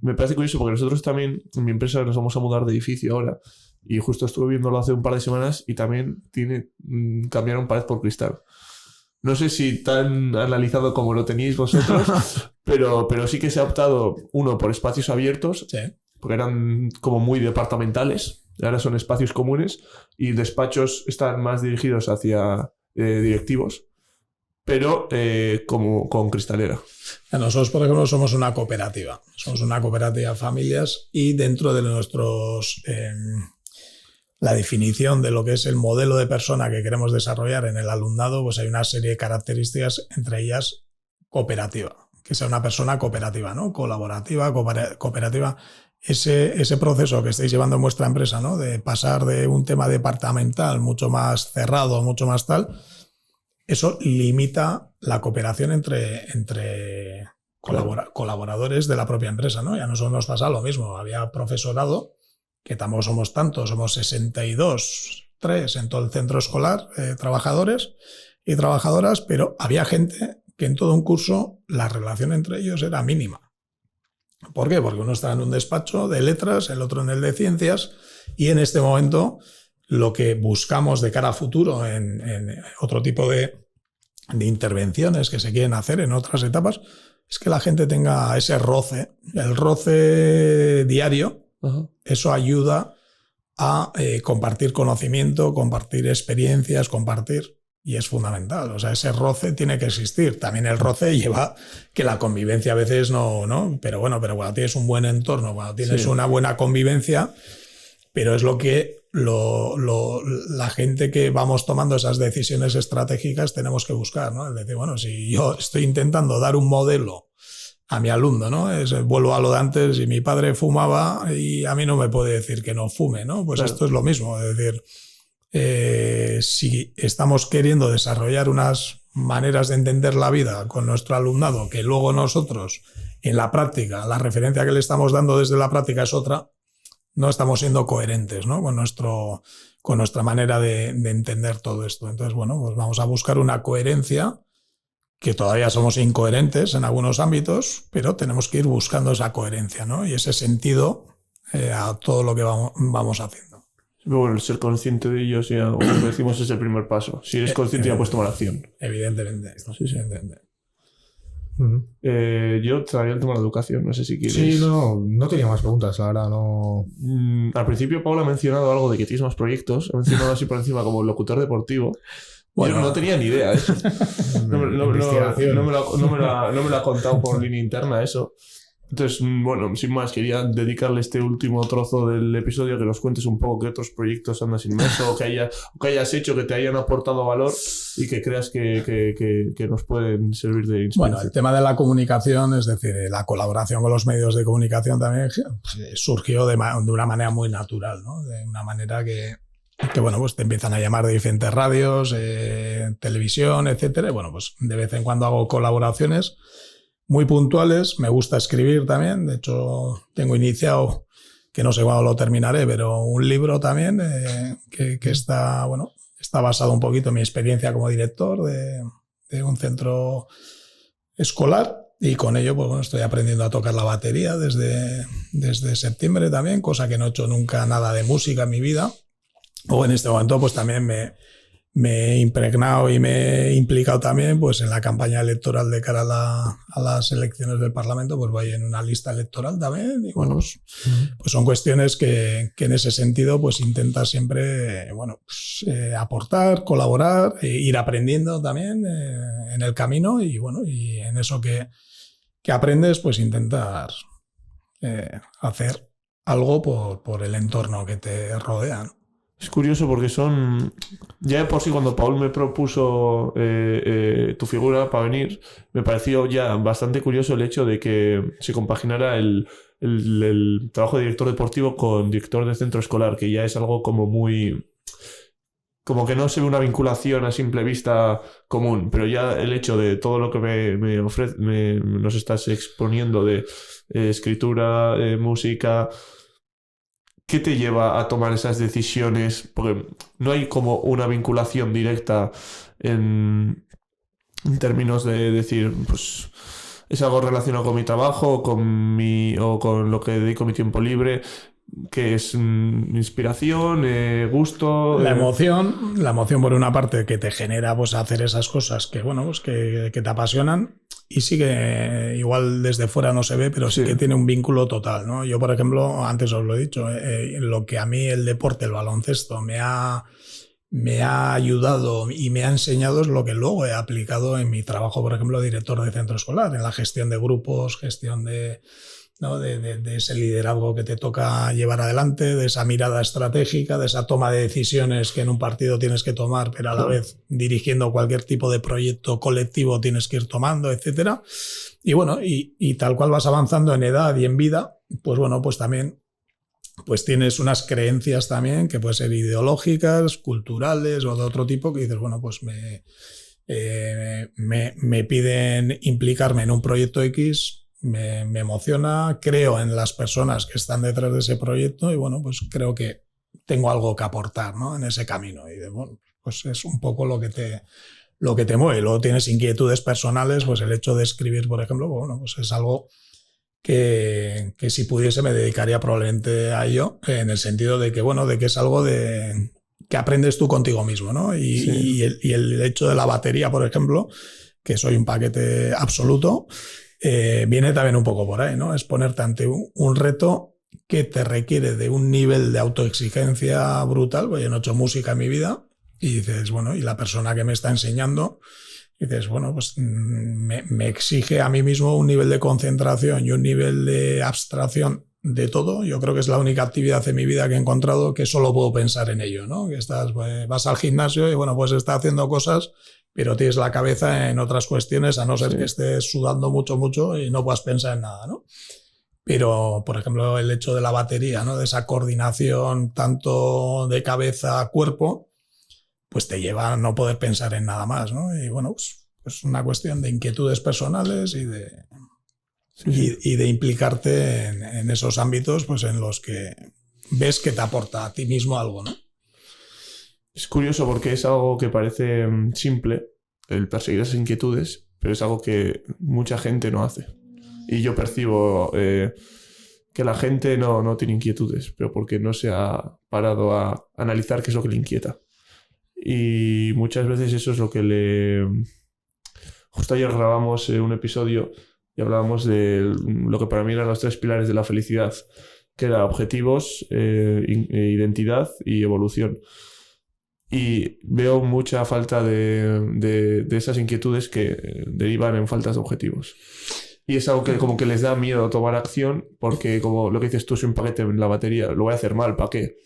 Me parece curioso porque nosotros también, en mi empresa, nos vamos a mudar de edificio ahora y justo estuve viéndolo hace un par de semanas y también cambiaron pared por cristal. No sé si tan analizado como lo teníais vosotros, pero sí que se ha optado, uno, por espacios abiertos, porque eran como muy departamentales, ahora son espacios comunes, y despachos están más dirigidos hacia directivos, pero como con cristalera. Nosotros, por ejemplo, somos una cooperativa de familias, y dentro de nuestros... la definición de lo que es el modelo de persona que queremos desarrollar en el alumnado, pues hay una serie de características, entre ellas cooperativa, que sea una persona cooperativa, ¿no? Colaborativa, cooperativa. Ese proceso que estáis llevando en vuestra empresa, ¿no? De pasar de un tema departamental mucho más cerrado, mucho más tal, eso limita la cooperación entre colaboradores de la propia empresa, ¿no? Y a nosotros nos pasa lo mismo. Había profesorado, que tampoco somos tantos, somos 62, 3 en todo el centro escolar, trabajadores y trabajadoras, pero había gente que en todo un curso la relación entre ellos era mínima. ¿Por qué? Porque uno estaba en un despacho de letras, el otro en el de ciencias, y en este momento lo que buscamos de cara a futuro en otro tipo de intervenciones que se quieren hacer en otras etapas es que la gente tenga ese roce, el roce diario. Eso ayuda a compartir conocimiento, compartir experiencias, y es fundamental. O sea, ese roce tiene que existir. También el roce lleva que la convivencia a veces no, pero cuando tienes un buen entorno, cuando tienes una buena convivencia, pero es lo que la gente que vamos tomando esas decisiones estratégicas tenemos que buscar, ¿no? Es decir, bueno, si yo estoy intentando dar un modelo a mi alumno, ¿no? Vuelvo a lo de antes, y mi padre fumaba y a mí no me puede decir que no fume, ¿no? Pues claro, esto es lo mismo, es decir, si estamos queriendo desarrollar unas maneras de entender la vida con nuestro alumnado, que luego nosotros en la práctica, la referencia que le estamos dando desde la práctica es otra, no estamos siendo coherentes, ¿no? con nuestra manera de entender todo esto. Entonces, bueno, pues vamos a buscar una coherencia, que todavía somos incoherentes en algunos ámbitos, pero tenemos que ir buscando esa coherencia, ¿no? Y ese sentido a todo lo que vamos haciendo. Bueno, el ser consciente de ellos, ya, como decimos, es el primer paso. Si eres consciente, ya puedes tomar acción. Evidentemente. Sí. Evidentemente. Yo todavía el tema de la educación, no sé si quieres. Sí, no tenía más preguntas, la verdad, no. Al principio Paula ha mencionado algo de que tienes más proyectos, ha mencionado así por encima como locutor deportivo. Bueno, yo no tenía ni idea de eso. No me lo ha contado por línea interna eso. Entonces, bueno, sin más, quería dedicarle este último trozo del episodio que nos cuentes un poco qué otros proyectos andas inmerso, o que hayas hecho, que te hayan aportado valor y que creas que nos pueden servir de inspiración. Bueno, el tema de la comunicación, es decir, la colaboración con los medios de comunicación también surgió de una manera muy natural, ¿no? De una manera que bueno, pues te empiezan a llamar de diferentes radios, televisión, etcétera. Y bueno, pues de vez en cuando hago colaboraciones muy puntuales. Me gusta escribir también. De hecho, tengo iniciado, que no sé cuándo lo terminaré, pero un libro también que está basado un poquito en mi experiencia como director de un centro escolar. Y con ello, pues bueno, estoy aprendiendo a tocar la batería desde septiembre también, cosa que no he hecho nunca nada de música en mi vida. O en este momento pues también me he impregnado y me he implicado también pues en la campaña electoral de cara a las elecciones del Parlamento, pues voy en una lista electoral también. Y bueno, pues son cuestiones que en ese sentido pues intenta siempre aportar, colaborar, ir aprendiendo también en el camino, y bueno, y en eso que aprendes pues intentar hacer algo por el entorno que te rodea, ¿no? Es curioso porque ya de por sí, cuando Paul me propuso tu figura para venir, me pareció ya bastante curioso el hecho de que se compaginara el trabajo de director deportivo con director de centro escolar, que ya es algo como muy... como que no se ve una vinculación a simple vista común, pero ya el hecho de todo lo que nos estás exponiendo de escritura, música... ¿Qué te lleva a tomar esas decisiones? Porque no hay como una vinculación directa en términos de decir, pues es algo relacionado con mi trabajo o con lo que dedico mi tiempo libre, que es inspiración, gusto... La emoción por una parte que te genera pues hacer esas cosas que, bueno, pues que te apasionan. Y sí que igual desde fuera no se ve, pero sí que tiene un vínculo total, ¿no? Yo, por ejemplo, antes os lo he dicho, lo que a mí el deporte, el baloncesto, me ha ayudado y me ha enseñado es lo que luego he aplicado en mi trabajo, por ejemplo, director de centro escolar, en la gestión de grupos, gestión de ese liderazgo que te toca llevar adelante, de esa mirada estratégica, de esa toma de decisiones que en un partido tienes que tomar, pero a la vez dirigiendo cualquier tipo de proyecto colectivo tienes que ir tomando, etcétera. Y bueno, y tal cual vas avanzando en edad y en vida, pues bueno, pues también pues tienes unas creencias también que pueden ser ideológicas, culturales o de otro tipo, que dices, bueno, pues me piden implicarme en un proyecto X. Me emociona, creo en las personas que están detrás de ese proyecto y bueno, pues creo que tengo algo que aportar, ¿no? En ese camino. Y bueno, pues es un poco lo que te mueve. Luego tienes inquietudes personales, pues el hecho de escribir, por ejemplo, bueno, pues es algo que si pudiese me dedicaría probablemente a ello, en el sentido de que, bueno, de que es algo que aprendes tú contigo mismo, ¿no? Y el hecho de la batería, por ejemplo, que soy un paquete absoluto, viene también un poco por ahí, ¿no? Es ponerte ante un reto que te requiere de un nivel de autoexigencia brutal, porque yo no he hecho música en mi vida, y dices, bueno, y la persona que me está enseñando, dices, bueno, pues me exige a mí mismo un nivel de concentración y un nivel de abstracción de todo. Yo creo que es la única actividad en mi vida que he encontrado que solo puedo pensar en ello, ¿no? Que pues, vas al gimnasio y bueno, pues estás haciendo cosas, pero tienes la cabeza en otras cuestiones, a no ser que estés sudando mucho y no puedas pensar en nada, ¿no? Pero, por ejemplo, el hecho de la batería, ¿no? De esa coordinación tanto de cabeza a cuerpo, pues te lleva a no poder pensar en nada más, ¿no? Y bueno, pues es una cuestión de inquietudes personales y de implicarte en esos ámbitos pues en los que ves que te aporta a ti mismo algo, ¿no? Es curioso porque es algo que parece simple, el perseguir esas inquietudes, pero es algo que mucha gente no hace. Y yo percibo que la gente no tiene inquietudes, pero porque no se ha parado a analizar qué es lo que le inquieta. Y muchas veces eso es lo que le... Justo ayer grabamos un episodio y hablábamos de lo que para mí eran los 3 pilares de la felicidad, que eran objetivos, identidad y evolución. Y veo mucha falta de esas inquietudes que derivan en faltas de objetivos. Y es algo que como que les da miedo tomar acción porque, como lo que dices tú, soy un paquete en la batería, lo voy a hacer mal, ¿para qué?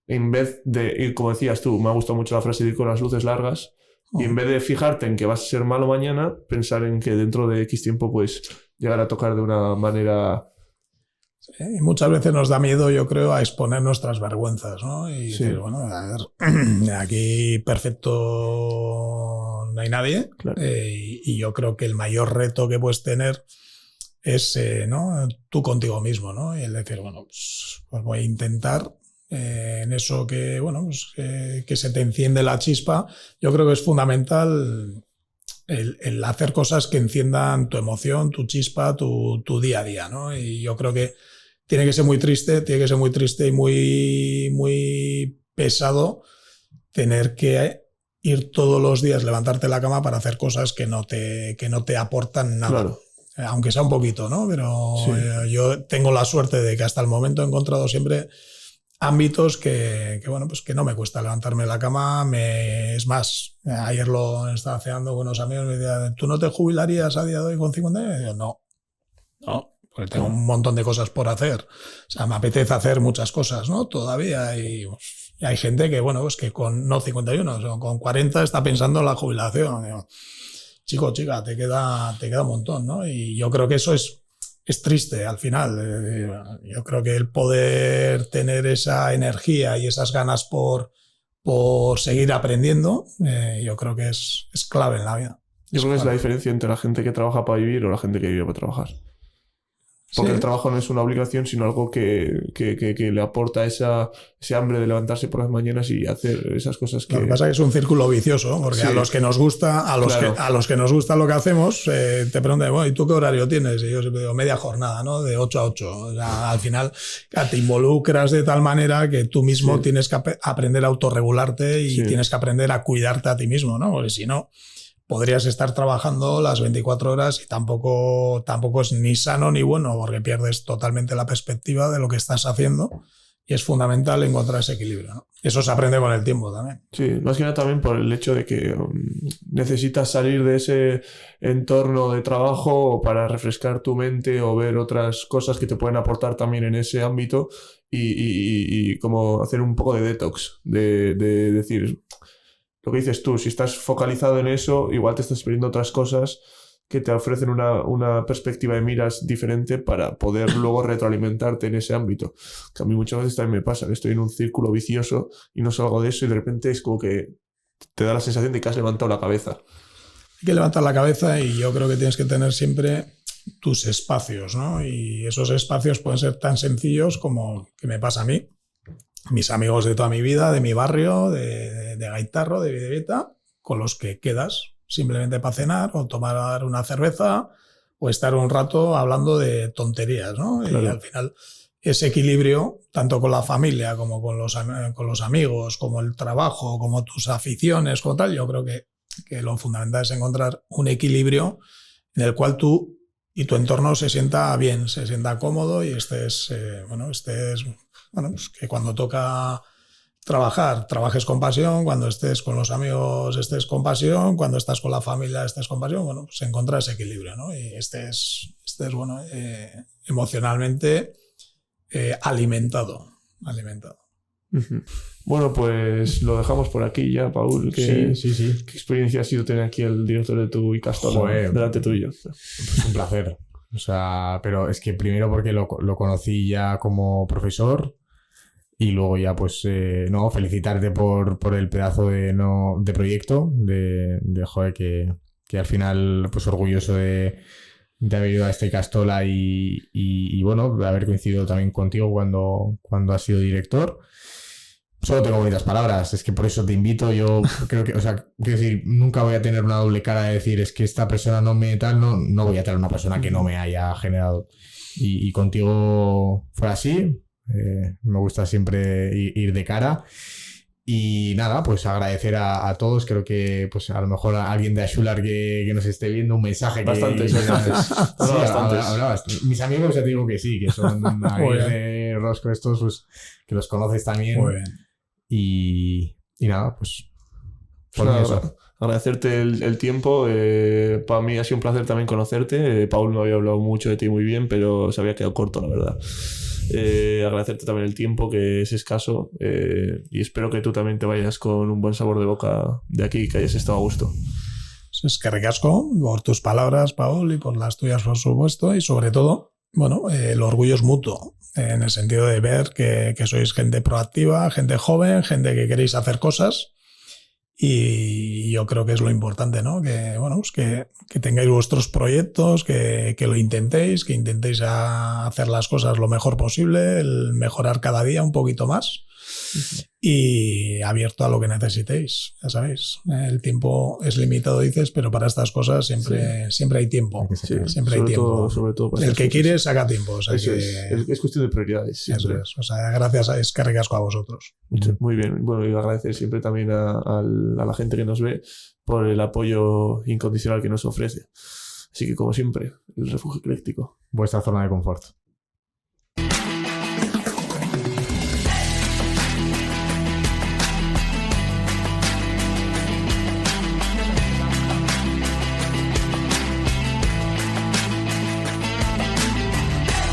En vez de ir, como decías tú, me ha gustado mucho la frase de ir con las luces largas, y en vez de fijarte en que vas a ser malo mañana, pensar en que dentro de X tiempo puedes llegar a tocar de una manera... Sí, muchas veces nos da miedo, yo creo, a exponer nuestras vergüenzas, ¿no? Y decir, bueno, a ver, aquí perfecto no hay nadie. Claro. Y yo creo que el mayor reto que puedes tener es, ¿no? Tú contigo mismo, ¿no? Y el decir, bueno, pues voy a intentar... en eso que, bueno, pues que se te enciende la chispa. Yo creo que es fundamental el hacer cosas que enciendan tu emoción, tu chispa, tu día a día, ¿no? Y yo creo que tiene que ser muy triste y muy pesado tener que ir todos los días, levantarte de la cama para hacer cosas que no te aportan nada. Claro. Aunque sea un poquito, ¿no? Pero yo tengo la suerte de que hasta el momento he encontrado siempre ámbitos que bueno, pues que no me cuesta levantarme de la cama. Es más, ayer lo estaba cenando con unos amigos y me decían, ¿tú no te jubilarías a día de hoy con 50 años? Y yo, no, porque tengo un montón de cosas por hacer. O sea, me apetece hacer muchas cosas, ¿no? Todavía. Y hay gente que, bueno, pues que con, no 51, sino con 40 está pensando en la jubilación. Digo, chico, chica, te queda un montón, ¿no? Y yo creo que eso es triste al final. Yo creo que el poder tener esa energía y esas ganas por seguir aprendiendo, yo creo que es clave en la vida. Yo creo que es la diferencia entre la gente que trabaja para vivir o la gente que vive para trabajar. Porque el trabajo no es una obligación, sino algo que le aporta ese hambre de levantarse por las mañanas y hacer esas cosas que... Lo que pasa es que es un círculo vicioso, porque a los que nos gusta, a los que nos gusta lo que hacemos, te preguntan, bueno, ¿y tú qué horario tienes? Y yo siempre digo, media jornada, ¿no? De 8 a 8. O sea, al final te involucras de tal manera que tú mismo tienes que aprender a autorregularte y tienes que aprender a cuidarte a ti mismo, ¿no? Porque si no... podrías estar trabajando las 24 horas y tampoco es ni sano ni bueno, porque pierdes totalmente la perspectiva de lo que estás haciendo y es fundamental encontrar ese equilibrio, ¿no? Eso se aprende con el tiempo también. Sí, más que nada también por el hecho de que necesitas salir de ese entorno de trabajo para refrescar tu mente o ver otras cosas que te pueden aportar también en ese ámbito y como hacer un poco de detox, de decir... Lo que dices tú, si estás focalizado en eso, igual te estás perdiendo otras cosas que te ofrecen una perspectiva de miras diferente para poder luego retroalimentarte en ese ámbito. Que a mí muchas veces también me pasa, que estoy en un círculo vicioso y no salgo de eso y de repente es como que te da la sensación de que has levantado la cabeza. Hay que levantar la cabeza y yo creo que tienes que tener siempre tus espacios, ¿no? Y esos espacios pueden ser tan sencillos como que me pasa a mí. Mis amigos de toda mi vida, de mi barrio, de Gaitarro, de Videvieta, con los que quedas simplemente para cenar o tomar una cerveza o estar un rato hablando de tonterías, ¿no? Claro. Y al final ese equilibrio, tanto con la familia como con los amigos, como el trabajo, como tus aficiones, como tal, yo creo que lo fundamental es encontrar un equilibrio en el cual tú y tu entorno se sienta bien, se sienta cómodo y estés pues que cuando toca trabajar, trabajes con pasión, cuando estés con los amigos estés con pasión, cuando estás con la familia estés con pasión, bueno, pues encontrar ese equilibrio, ¿no? Y estés bueno, emocionalmente alimentado. Bueno, pues lo dejamos por aquí ya, Paul. Sí. ¿Qué experiencia ha sido tener aquí el director de tu Icastola delante tuyo? Pues un placer. O sea, pero es que primero porque lo conocí ya como profesor y luego ya pues felicitarte por el pedazo de proyecto, de joder, que al final pues orgulloso de haber ido a esta Icastola y bueno, de haber coincidido también contigo cuando has sido director. Solo tengo bonitas palabras, es que por eso te invito. Yo creo que, o sea, quiero decir, nunca voy a tener una doble cara de decir es que esta persona no voy a tener una persona que no me haya generado. Y contigo fue así, me gusta siempre ir de cara. Y nada, pues agradecer a todos. Creo que pues a lo mejor a alguien de Ashular que nos esté viendo un mensaje. Bastantes. Bastantes. Mis amigos ya te digo que sí, que son amigos de Rosco estos, pues, que los conoces también. Muy bien. Y nada, pues por eso. Agradecerte el tiempo. Para mí ha sido un placer también conocerte. Paul no había hablado mucho de ti muy bien, pero se había quedado corto, la verdad. Agradecerte también el tiempo, que es escaso, y espero que tú también te vayas con un buen sabor de boca de aquí, que hayas estado a gusto. Es que ricasco por tus palabras, Paul, y por las tuyas, por supuesto, y sobre todo, bueno, el orgullo es mutuo, en el sentido de ver que sois gente proactiva, gente joven, gente que queréis hacer cosas. Y yo creo que es lo importante, ¿no? Que, bueno, pues que tengáis vuestros proyectos, que lo intentéis, que intentéis hacer las cosas lo mejor posible, el mejorar cada día un poquito más y abierto a lo que necesitéis, ya sabéis. El tiempo es limitado, dices, pero para estas cosas siempre hay tiempo. Siempre hay tiempo. Sobre todo el que quiere saca tiempo. O sea es cuestión de prioridades. Eso es. O sea, gracias a Escarricasco a vosotros. Muy bien. Bueno, y agradecer siempre también a la gente que nos ve por el apoyo incondicional que nos ofrece. Así que, como siempre, el refugio ecléctico. Vuestra zona de confort.